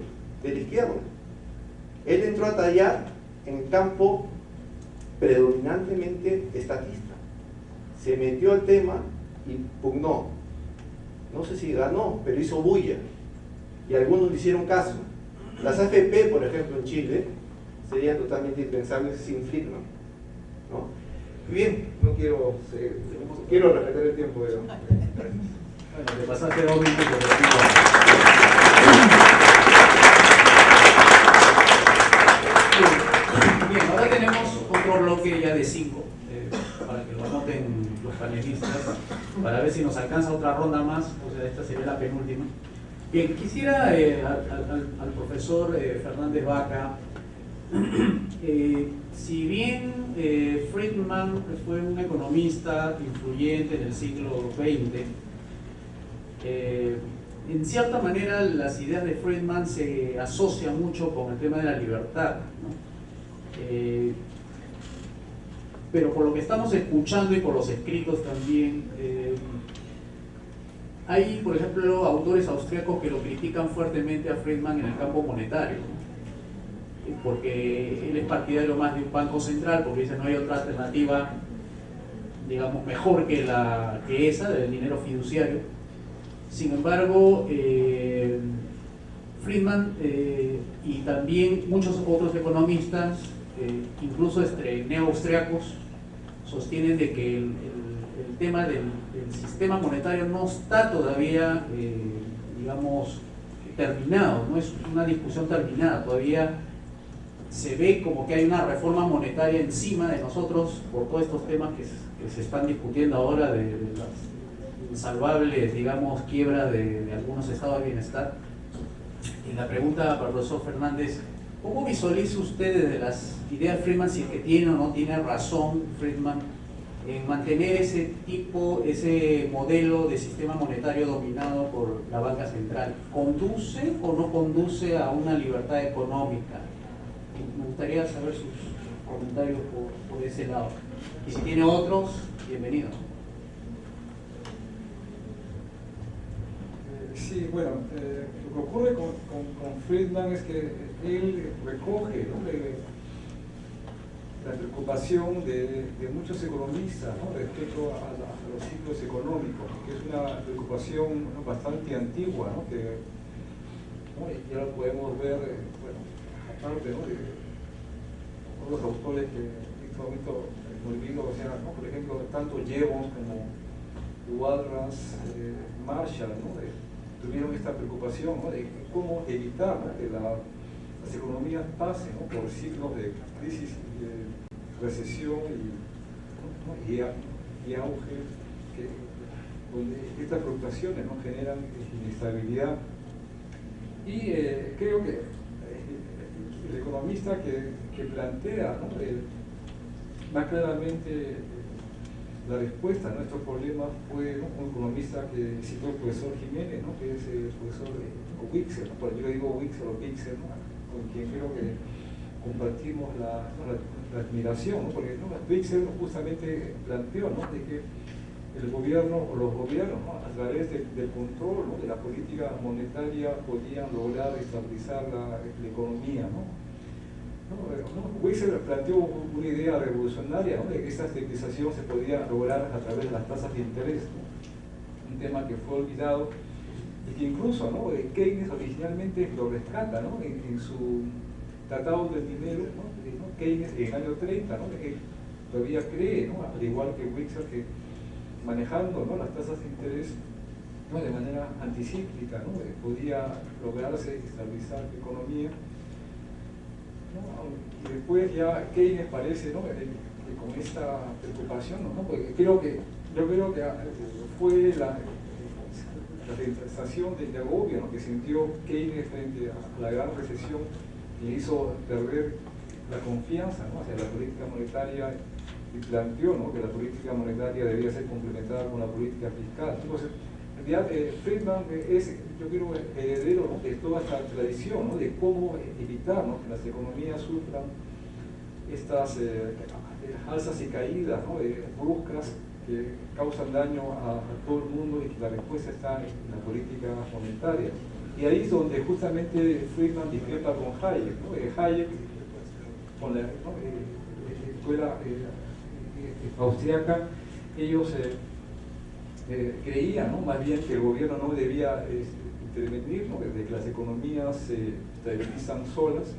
de la izquierda. Él entró a tallar en campo predominantemente estatista. Se metió al tema y pugnó. No sé si ganó, pero hizo bulla. Y algunos le hicieron caso. Las AFP, por ejemplo, en Chile, serían totalmente impensables sin Friedman, ¿no? Bien, no quiero respetar el tiempo, pero... Bueno, te pasaste 2 minutos. Bien, ahora tenemos otro bloque ya de 5, para que lo anoten los panelistas, para ver si nos alcanza otra ronda más, o sea, esta sería la penúltima. Bien, quisiera al profesor Fernández Baca, si bien Friedman fue un economista influyente en el siglo XX, en cierta manera las ideas de Friedman se asocian mucho con el tema de la libertad, ¿no? Pero por lo que estamos escuchando y por los escritos también, hay, por ejemplo, autores austríacos que lo critican fuertemente a Friedman en el campo monetario, ¿no? Porque él es partidario más de un banco central, porque dice no hay otra alternativa, digamos, mejor que esa, del dinero fiduciario. Sin embargo, Friedman y también muchos otros economistas, incluso neo-austriacos, sostienen de que el tema del sistema monetario no está todavía, digamos, terminado, no es una discusión terminada, todavía se ve como que hay una reforma monetaria encima de nosotros por todos estos temas que se están discutiendo ahora de las insalvables, digamos, quiebras de algunos estados de bienestar. Y la pregunta para el profesor Fernández: ¿cómo visualiza usted desde las ideas de Friedman, si es que tiene o no tiene razón Friedman en mantener ese modelo de sistema monetario dominado por la banca central? ¿Conduce o no conduce a una libertad económica? Me gustaría saber sus comentarios por ese lado. Y si tiene otros, bienvenido. Sí, bueno, lo que ocurre con Friedman es que él recoge, ¿no?, la preocupación de muchos economistas, ¿no?, respecto a los ciclos económicos, que es una preocupación, ¿no?, bastante antigua, ¿no?, que, ¿no?, ya lo podemos ver, bueno, aparte, ¿no?, de los autores que en este momento olvido, o sea, ¿no?, por ejemplo, tanto Jevons como Walras, Marshall, ¿no?, tuvieron esta preocupación, ¿no?, de cómo evitar, ¿no?, que las economías pasen, ¿no?, por ciclos de crisis, de recesión y auge, donde estas preocupaciones, ¿no?, generan inestabilidad. Y creo que el economista que plantea, ¿no?, más claramente la respuesta a nuestros problemas fue, ¿no?, un economista que citó el profesor Jiménez, ¿no?, que es el profesor Wixer, ¿no?, yo digo Wixer o Wixer, ¿no?, con quien creo que compartimos la admiración, ¿no?, porque, ¿no?, Wixer justamente planteó, ¿no?, de que el gobierno o los gobiernos, ¿no?, a través del control, ¿no?, de la política monetaria podían lograr estabilizar la economía, ¿no? Wixer planteó una idea revolucionaria, ¿no?, de que esta estabilización se podía lograr a través de las tasas de interés, ¿no?, un tema que fue olvidado y que incluso, ¿no?, Keynes originalmente lo rescata, ¿no?, en su Tratado del Dinero, ¿no?, Keynes en el año 30, ¿no?, que todavía cree, ¿no?, al igual que Wixer, que manejando, ¿no?, las tasas de interés, ¿no?, de manera anticíclica, ¿no?, podía lograrse estabilizar la economía, ¿no? Y después ya Keynes parece, ¿no?, con esta preocupación, ¿no?, porque yo creo que fue la sensación de agobio, ¿no?, que sintió Keynes frente a la gran recesión, que hizo perder la confianza, ¿no?, hacia la política monetaria, y planteó, ¿no?, que la política monetaria debía ser complementada con la política fiscal. Entonces, en realidad, Friedman es, yo creo, heredero, ¿no?, de toda esta tradición, ¿no?, de cómo evitar, ¿no?, que las economías sufran estas alzas y caídas, ¿no?, bruscas, que causan daño a todo el mundo, y que la respuesta está en la política monetaria. Y ahí es donde justamente Friedman discrepa con Hayek, ¿no? Hayek, con la escuela austriaca, ellos creían, ¿no?, más bien que el gobierno no debía intervenir, ¿no?, desde que las economías se estabilizan solas.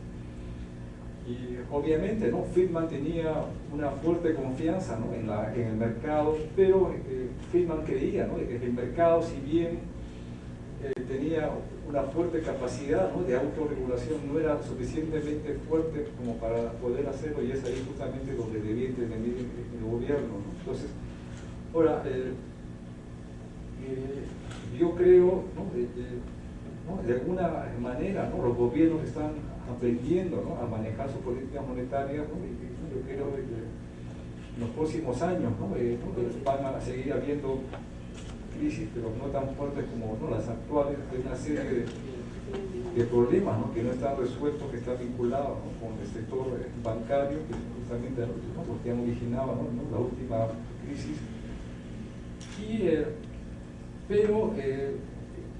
Y obviamente, ¿no?, Friedman tenía una fuerte confianza, ¿no?, en el mercado, pero Friedman creía, ¿no?, de que el mercado, si bien tenía una fuerte capacidad, ¿no?, de autorregulación, no era suficientemente fuerte como para poder hacerlo, y es ahí justamente donde debía intervenir el gobierno, ¿no? Entonces, ahora, yo creo, ¿no?, de alguna manera, ¿no?, los gobiernos están aprendiendo, ¿no?, a manejar su política monetaria, ¿no? Y yo creo que en los próximos años, ¿no?, van a seguir habiendo crisis, pero no tan fuertes como, ¿no?, las actuales, de una serie de problemas, ¿no?, que no están resueltos, que están vinculados, ¿no?, con el sector bancario, que es justamente, ¿no?, lo que han originado, ¿no?, la última crisis. Pero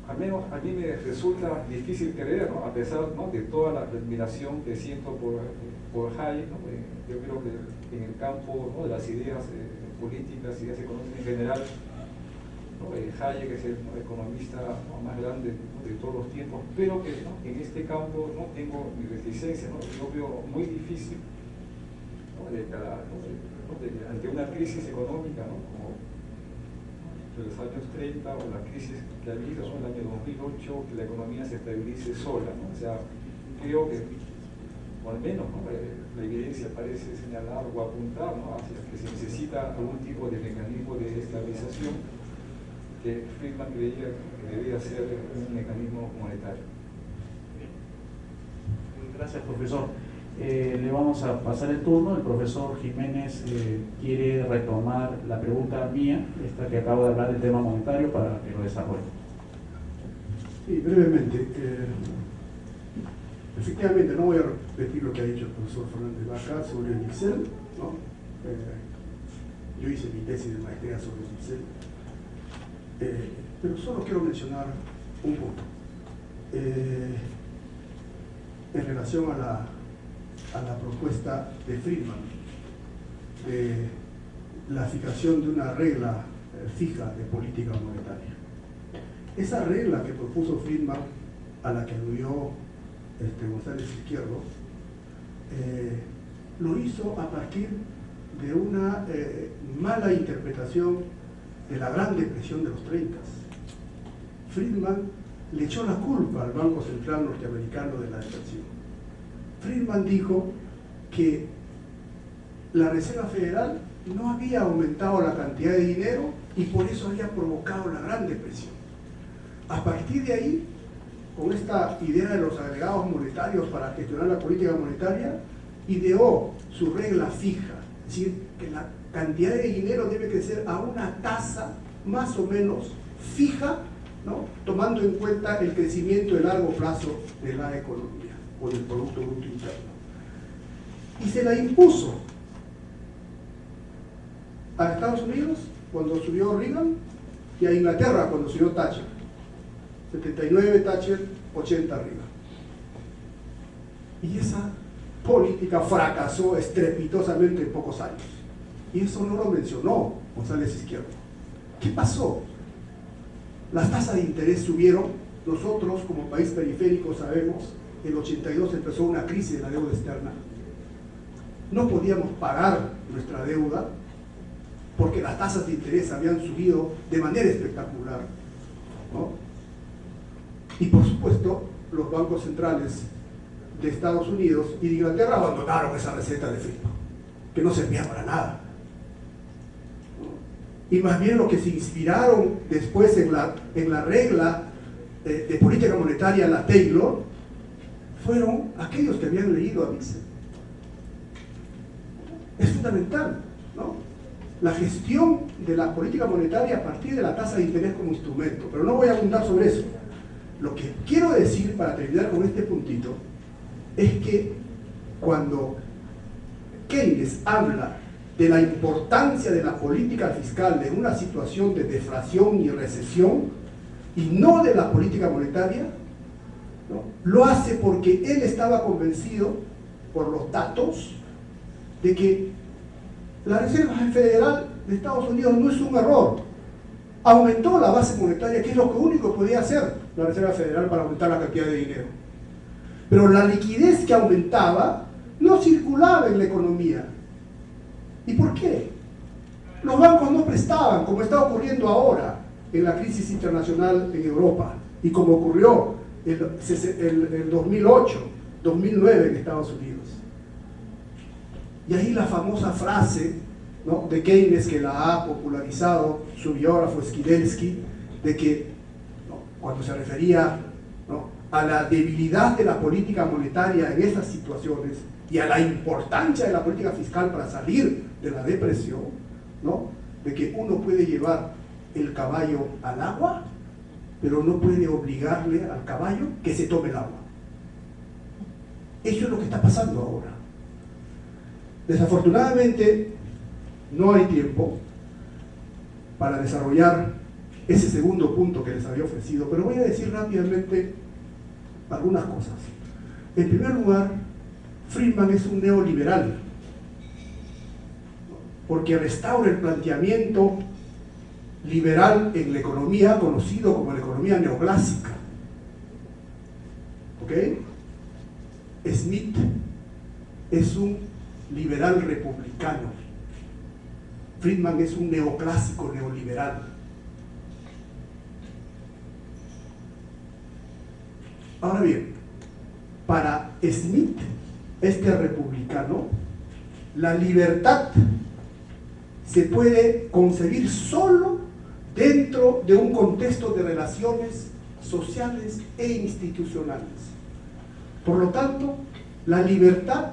al menos a mí me resulta difícil creer, ¿no?, a pesar, ¿no?, de toda la admiración que siento por Hayek, ¿no?, yo creo que en el campo, ¿no?, de las ideas políticas, ideas económicas en general, ¿no?, Hayek es el, ¿no?, economista, ¿no?, más grande, ¿no?, de todos los tiempos, pero que, ¿no?, en este campo, ¿no?, tengo mi reticencia, ¿no?, yo veo muy difícil, ¿no?, ante una crisis económica, ¿no?, como de los años 30 o la crisis que ha habido, ¿no?, en el año 2008, que la economía se estabilice sola, ¿no? O sea, creo que, o al menos, ¿no?, la evidencia parece señalar o apuntar, ¿no?, hacia que se necesita algún tipo de mecanismo de estabilización que Friedman creía que debía ser un mecanismo monetario. Gracias, profesor. Le vamos a pasar el turno. El profesor Jiménez quiere retomar la pregunta mía, esta que acabo de hablar del tema monetario, para que lo desarrolle. Sí, brevemente. Efectivamente, no voy a repetir lo que ha dicho el profesor Fernández Vaca sobre el MICEL, ¿no? Yo hice mi tesis de maestría sobre el MICEL, pero solo quiero mencionar un punto. En relación a la propuesta de Friedman de la fijación de una regla fija de política monetaria. Esa regla que propuso Friedman, a la que aludió González Izquierdo, lo hizo a partir de una mala interpretación de la Gran Depresión de los 30. Friedman le echó la culpa al Banco Central norteamericano de la depresión. Friedman dijo que la Reserva Federal no había aumentado la cantidad de dinero y por eso había provocado la Gran Depresión. A partir de ahí, con esta idea de los agregados monetarios para gestionar la política monetaria, ideó su regla fija, es decir, que la cantidad de dinero debe crecer a una tasa más o menos fija, ¿no?, tomando en cuenta el crecimiento de largo plazo de la economía o del Producto Bruto Interno. Y se la impuso a Estados Unidos cuando subió Reagan y a Inglaterra cuando subió Thatcher. 79 Thatcher, 80 Reagan. Y esa política fracasó estrepitosamente en pocos años. Y eso no lo mencionó González Izquierdo. ¿Qué pasó? Las tasas de interés subieron. Nosotros, como país periférico, sabemos, en el 82 empezó una crisis de la deuda externa. No podíamos pagar nuestra deuda porque las tasas de interés habían subido de manera espectacular, ¿no? Y por supuesto, los bancos centrales de Estados Unidos y de Inglaterra abandonaron esa receta de Friedman, que no servía para nada. Y más bien lo que se inspiraron después en la regla de política monetaria, la Taylor, fueron aquellos que habían leído a Mises. Es fundamental, ¿no?, la gestión de la política monetaria a partir de la tasa de interés como instrumento, pero no voy a abundar sobre eso. Lo que quiero decir para terminar con este puntito es que cuando Keynes habla de la importancia de la política fiscal en una situación de deflación y recesión y no de la política monetaria, ¿no?, lo hace porque él estaba convencido por los datos de que la Reserva Federal de Estados Unidos no es un error. Aumentó la base monetaria, que es lo único que podía hacer la Reserva Federal para aumentar la cantidad de dinero. Pero la liquidez que aumentaba no circulaba en la economía. ¿Y por qué? Los bancos no prestaban, como está ocurriendo ahora. en la crisis internacional en Europa y como ocurrió el 2008, 2009 en Estados Unidos. Y ahí la famosa frase, ¿no?, de Keynes, que la ha popularizado su biógrafo Skidelsky, de que, ¿no?, cuando se refería, ¿no?, a la debilidad de la política monetaria en esas situaciones y a la importancia de la política fiscal para salir de la depresión, ¿no?, de que uno puede llevar el caballo al agua, pero no puede obligarle al caballo que se tome el agua. Eso es lo que está pasando ahora. Desafortunadamente, no hay tiempo para desarrollar ese segundo punto que les había ofrecido, pero voy a decir rápidamente algunas cosas. En primer lugar, Friedman es un neoliberal, porque restaura el planteamiento liberal en la economía, conocido como la economía neoclásica. ¿Ok? Smith es un liberal republicano. Friedman es un neoclásico neoliberal. Ahora bien, para Smith, este republicano, la libertad se puede concebir solo dentro de un contexto de relaciones sociales e institucionales. Por lo tanto, la libertad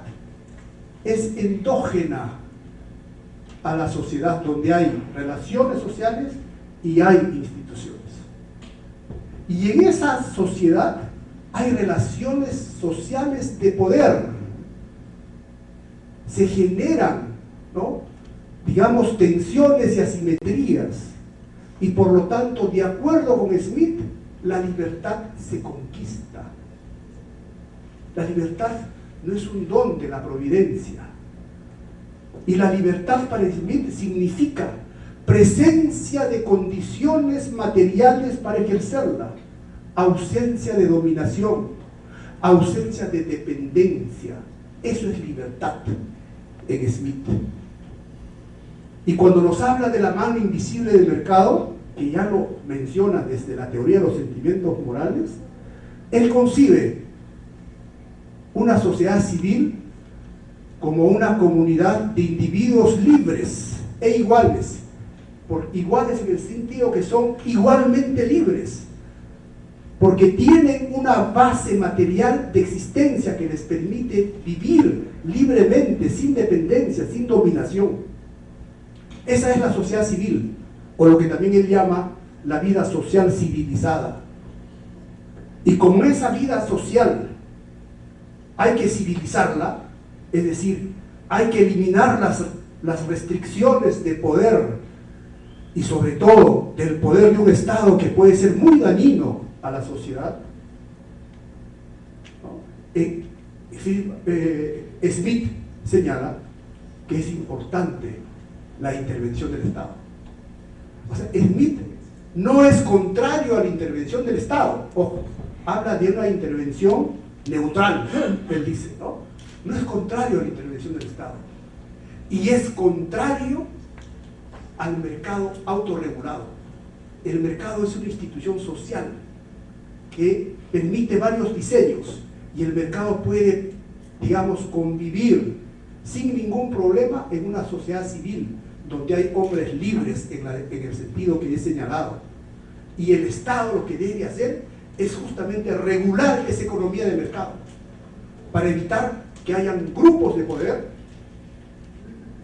es endógena a la sociedad donde hay relaciones sociales y hay instituciones. Y en esa sociedad hay relaciones sociales de poder. Se generan, ¿no?, digamos, tensiones y asimetrías. Y por lo tanto, de acuerdo con Smith, la libertad se conquista. La libertad no es un don de la providencia. Y la libertad para Smith significa presencia de condiciones materiales para ejercerla, ausencia de dominación, ausencia de dependencia. Eso es libertad en Smith. Y cuando nos habla de la mano invisible del mercado, que ya lo menciona desde la teoría de los sentimientos morales, él concibe una sociedad civil como una comunidad de individuos libres e iguales, iguales en el sentido que son igualmente libres, porque tienen una base material de existencia que les permite vivir libremente, sin dependencia, sin dominación. Esa es la sociedad civil, o lo que también él llama la vida social civilizada. Y como esa vida social hay que civilizarla, es decir, hay que eliminar las restricciones de poder y sobre todo del poder de un Estado que puede ser muy dañino a la sociedad, ¿no? Smith señala que es importante la intervención del Estado. O sea, Smith no es contrario a la intervención del Estado. Ojo, habla de una intervención neutral, él dice, ¿no? No es contrario a la intervención del Estado. Y es contrario al mercado autorregulado. El mercado es una institución social que permite varios diseños y el mercado puede, digamos, convivir sin ningún problema en una sociedad civil donde hay hombres libres en el sentido que he señalado. Y el Estado lo que debe hacer es justamente regular esa economía de mercado para evitar que hayan grupos de poder,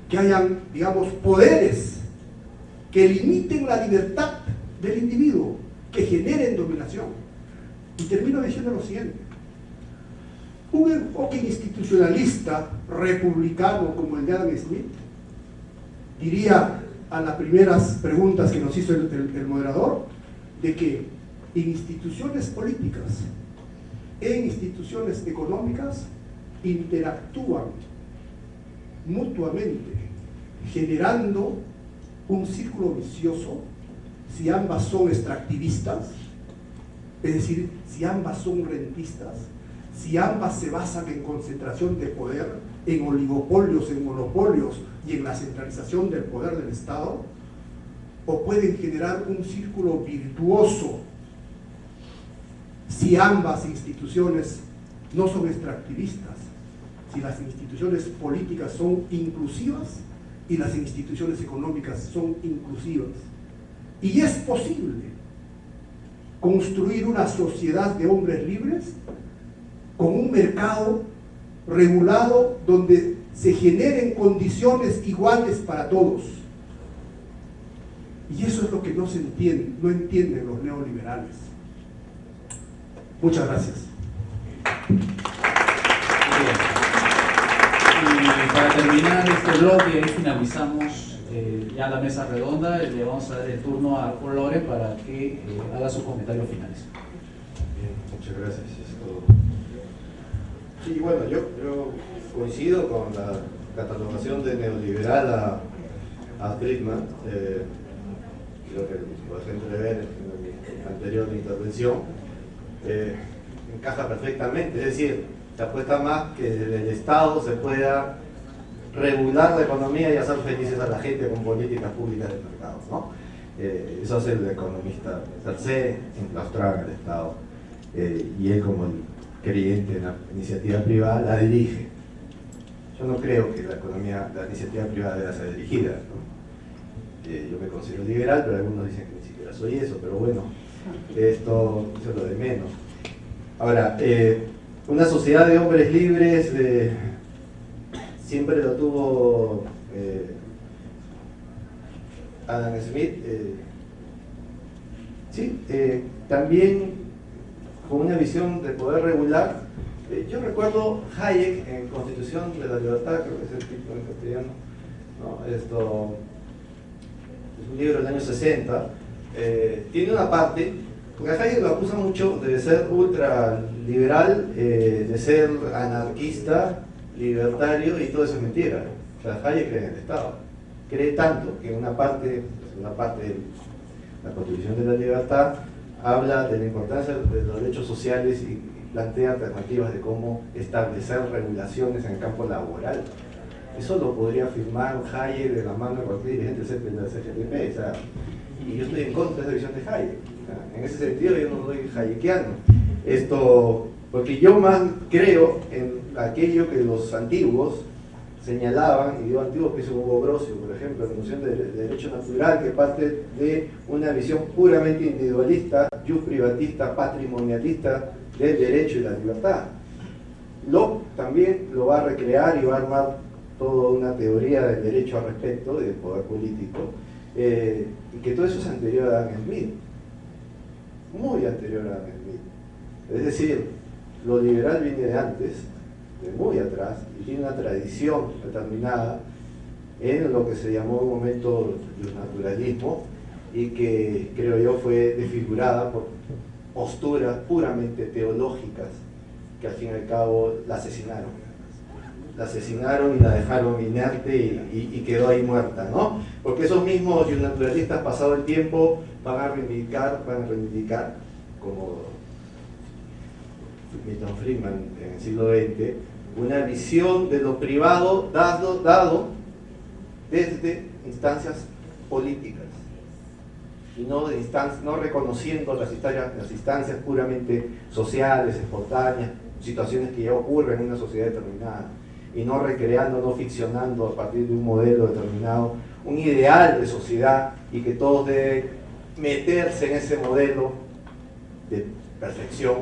que hayan, digamos, poderes que limiten la libertad del individuo, que generen dominación. Y termino diciendo lo siguiente: un enfoque institucionalista republicano como el de Adam Smith diría a las primeras preguntas que nos hizo el moderador, de que en instituciones políticas, en instituciones económicas, interactúan mutuamente, generando un círculo vicioso si ambas son extractivistas, es decir, si ambas son rentistas, si ambas se basan en concentración de poder, en oligopolios, en monopolios y en la centralización del poder del Estado, o pueden generar un círculo virtuoso si ambas instituciones no son extractivistas, si las instituciones políticas son inclusivas y las instituciones económicas son inclusivas. Y es posible construir una sociedad de hombres libres con un mercado regulado donde se generen condiciones iguales para todos. Y eso es lo que no entienden los neoliberales. Muchas gracias. Y para terminar este bloque, ahí finalizamos ya la mesa redonda. Le vamos a dar el turno a Paul Loren para que haga sus comentarios finales. Bien, muchas gracias. Sí, bueno, yo coincido con la catalogación de neoliberal a Friedman. Creo que lo dejé entrever en mi anterior intervención. Encaja perfectamente, es decir, se apuesta más que desde el Estado se pueda regular la economía y hacer felices a la gente con políticas públicas de mercado, ¿no? Eso hace el economista per se, enclaustrar al Estado, y él como el creyente en la iniciativa privada la dirige. Yo no creo que la iniciativa privada deba ser dirigida, ¿no? Yo me considero liberal, pero algunos dicen que ni siquiera soy eso, pero bueno, eso es lo de menos. Ahora, una sociedad de hombres libres siempre lo tuvo Adam Smith, sí, también con una visión de poder regular. Yo recuerdo Hayek en Constitución de la Libertad, creo que es el título en castellano, ¿no? Esto es un libro del año 60, tiene una parte, porque a Hayek lo acusa mucho de ser ultraliberal, de ser anarquista, libertario, y todo eso es mentira. O sea, Hayek cree en el Estado, cree tanto que una parte de la Constitución de la Libertad habla de la importancia de los derechos sociales y plantea alternativas de cómo establecer regulaciones en el campo laboral. Eso lo podría afirmar Hayek de la mano de cualquier dirigente de la CGTP, o sea, y yo estoy en contra de esa visión de Hayek. O sea, en ese sentido yo no soy hayekiano. Porque yo más creo en aquello que los antiguos señalaban, y digo antiguos que hizo Hugo Brossio, por ejemplo, la noción de derecho natural, que parte de una visión puramente individualista, jus privatista, patrimonialista del derecho y la libertad. Locke también lo va a recrear y va a armar toda una teoría del derecho al respecto, del poder político, y que todo eso es anterior a Adam Smith, muy anterior a Adam Smith. Es decir, lo liberal viene de antes, de muy atrás, y tiene una tradición determinada en lo que se llamó en un momento el naturalismo, y que creo yo fue desfigurada por posturas puramente teológicas que al fin y al cabo la asesinaron y la dejaron inerte y quedó ahí muerta, ¿no? Porque esos mismos naturalistas, pasado el tiempo, van a reivindicar como Milton Friedman en el siglo XX, una visión de lo privado dado desde instancias políticas y no reconociendo las instancias puramente sociales, espontáneas, situaciones que ya ocurren en una sociedad determinada, y no recreando, no ficcionando a partir de un modelo determinado, un ideal de sociedad, y que todos deben meterse en ese modelo de perfección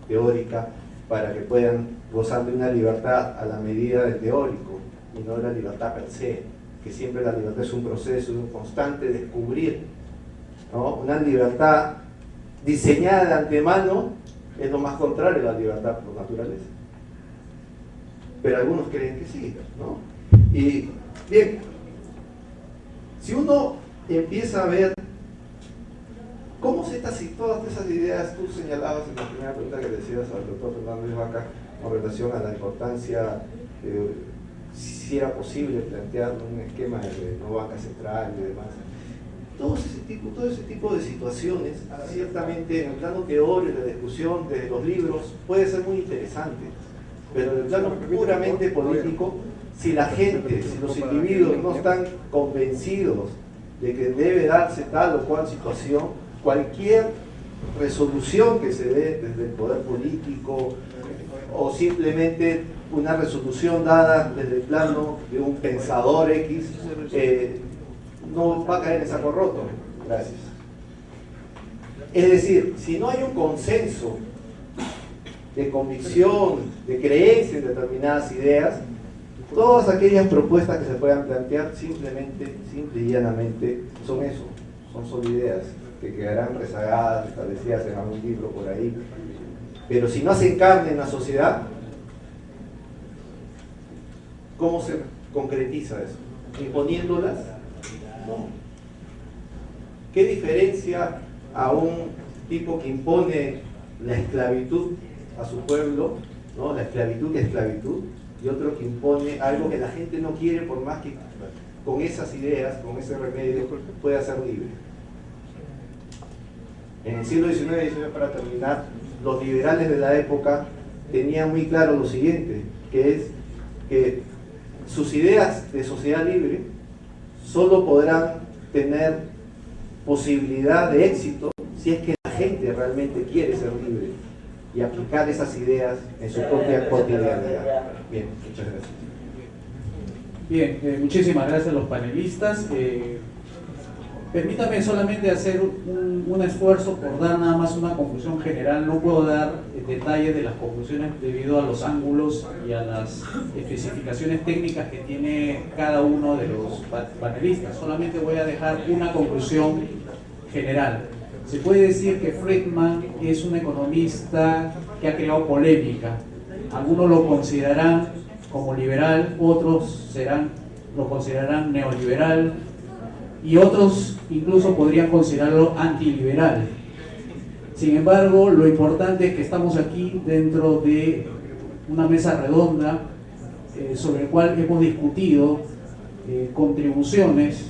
teórica para que puedan gozar de una libertad a la medida del teórico y no de la libertad per se, que siempre la libertad es un proceso, un constante descubrir, ¿no? Una libertad diseñada de antemano es lo más contrario a la libertad por naturaleza, pero algunos creen que sí, ¿no? Y bien, si uno empieza a ver cómo todas esas ideas, tú señalabas en la primera pregunta que decías al doctor Fernández Vaca con relación a la importancia, si era posible plantear un esquema de no banca central y demás, todo ese tipo de situaciones, ciertamente en el plano teórico, de discusión de los libros, puede ser muy interesante, pero en el plano puramente político, si la gente, si los individuos no están convencidos de que debe darse tal o cual situación, cualquier resolución que se dé desde el poder político o simplemente una resolución dada desde el plano de un pensador X, no va a caer en saco roto. Gracias. Es decir, si no hay un consenso de convicción, de creencia en determinadas ideas, todas aquellas propuestas que se puedan plantear simplemente, simple y llanamente, son eso, son solo ideas que quedarán rezagadas, establecidas en algún libro por ahí. Pero si no hacen carne en la sociedad, ¿cómo se concretiza eso? ¿Imponiéndolas? No. ¿Qué diferencia a un tipo que impone la esclavitud a su pueblo, ¿no? La esclavitud es esclavitud, y otro que impone algo que la gente no quiere, por más que con esas ideas, con ese remedio, pueda ser libre? En el siglo XIX y XIX, para terminar, los liberales de la época tenían muy claro lo siguiente, que es que sus ideas de sociedad libre solo podrán tener posibilidad de éxito si es que la gente realmente quiere ser libre y aplicar esas ideas en su propia cotidianidad. Bien, muchas gracias. Bien, muchísimas gracias a los panelistas. Permítame solamente hacer un esfuerzo por dar nada más una conclusión general. No puedo dar detalles de las conclusiones debido a los ángulos y a las especificaciones técnicas que tiene cada uno de los panelistas. Solamente voy a dejar una conclusión general. Se puede decir que Friedman es un economista que ha creado polémica. Algunos lo considerarán como liberal, otros lo considerarán neoliberal, y otros incluso podrían considerarlo antiliberal. Sin embargo, lo importante es que estamos aquí dentro de una mesa redonda sobre la cual hemos discutido contribuciones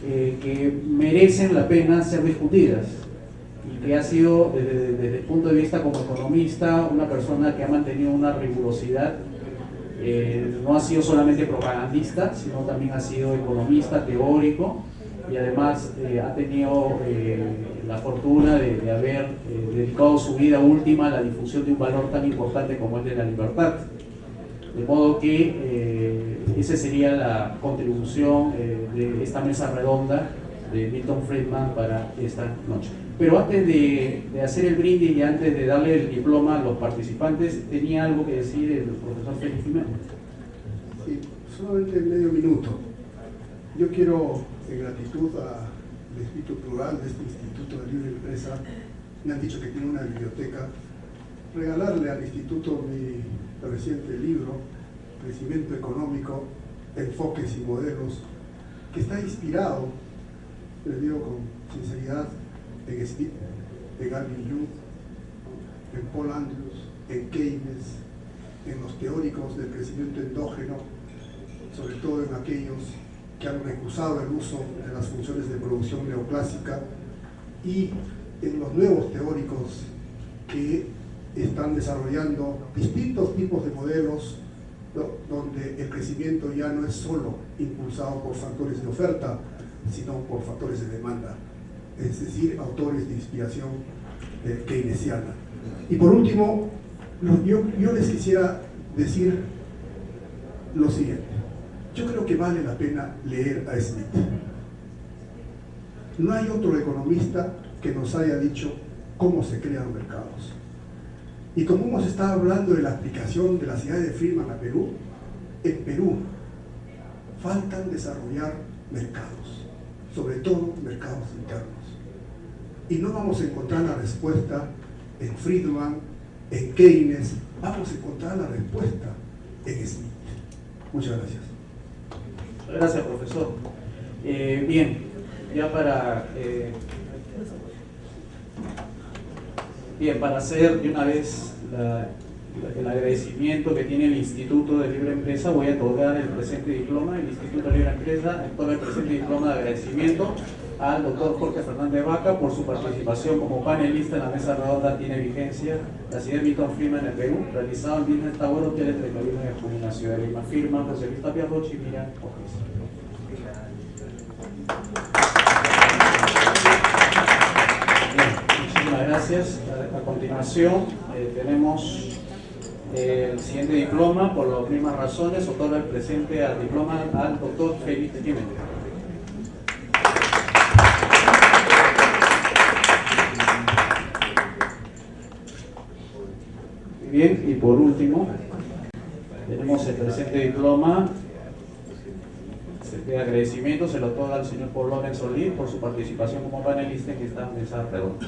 que merecen la pena ser discutidas, y que ha sido desde el punto de vista como economista una persona que ha mantenido una rigurosidad. No ha sido solamente propagandista, sino también ha sido economista, teórico, y además ha tenido la fortuna de haber dedicado su vida última a la difusión de un valor tan importante como el de la libertad. De modo que esa sería la contribución de esta mesa redonda de Milton Friedman para esta noche. Pero antes de hacer el brindis y antes de darle el diploma a los participantes, tenía algo que decir el profesor Félix Jiménez. Sí, solamente medio minuto. Yo quiero, en gratitud al espíritu plural de este Instituto de Libre Empresa, me han dicho que tiene una biblioteca, regalarle al Instituto mi reciente libro, Crecimiento Económico, Enfoques y Modelos, que está inspirado, les digo con sinceridad, en Smith, en Alvin Yu, en Paul Andrews, en Keynes, en los teóricos del crecimiento endógeno, sobre todo en aquellos que han recusado el uso de las funciones de producción neoclásica, y en los nuevos teóricos que están desarrollando distintos tipos de modelos donde el crecimiento ya no es solo impulsado por factores de oferta, sino por factores de demanda, es decir, autores de inspiración keynesiana. Y por último, yo les quisiera decir lo siguiente. Yo creo que vale la pena leer a Smith. No hay otro economista que nos haya dicho cómo se crean mercados. Y como hemos estado hablando de la aplicación de las ideas de Friedman a Perú, en Perú faltan desarrollar mercados, sobre todo mercados internos. Y no vamos a encontrar la respuesta en Friedman, en Keynes, vamos a encontrar la respuesta en Smith. Muchas gracias. Gracias, profesor. Bien, ya para hacer de una vez el agradecimiento que tiene el Instituto de Libre Empresa, voy a otorgar el presente diploma. El Instituto de Libre Empresa otorga el presente diploma de agradecimiento al doctor Jorge Fernández Vaca por su participación como panelista en la mesa redonda Tiene Vigencia, la ciudad de Milton Friedman en el Perú, realizado en Business Tower Hotel el 31 de junio en la ciudad de Lima. Firma José Luis Tapia Rocha y Miriam Jorge. gracias. A continuación tenemos el siguiente diploma. Por las mismas razones, otorga el presente al diploma al doctor Felipe Jiménez. Bien, y por último, tenemos el presente diploma de agradecimiento, se lo otorga al señor Paul Lorenz Solís por su participación como panelista en esta mesa redonda.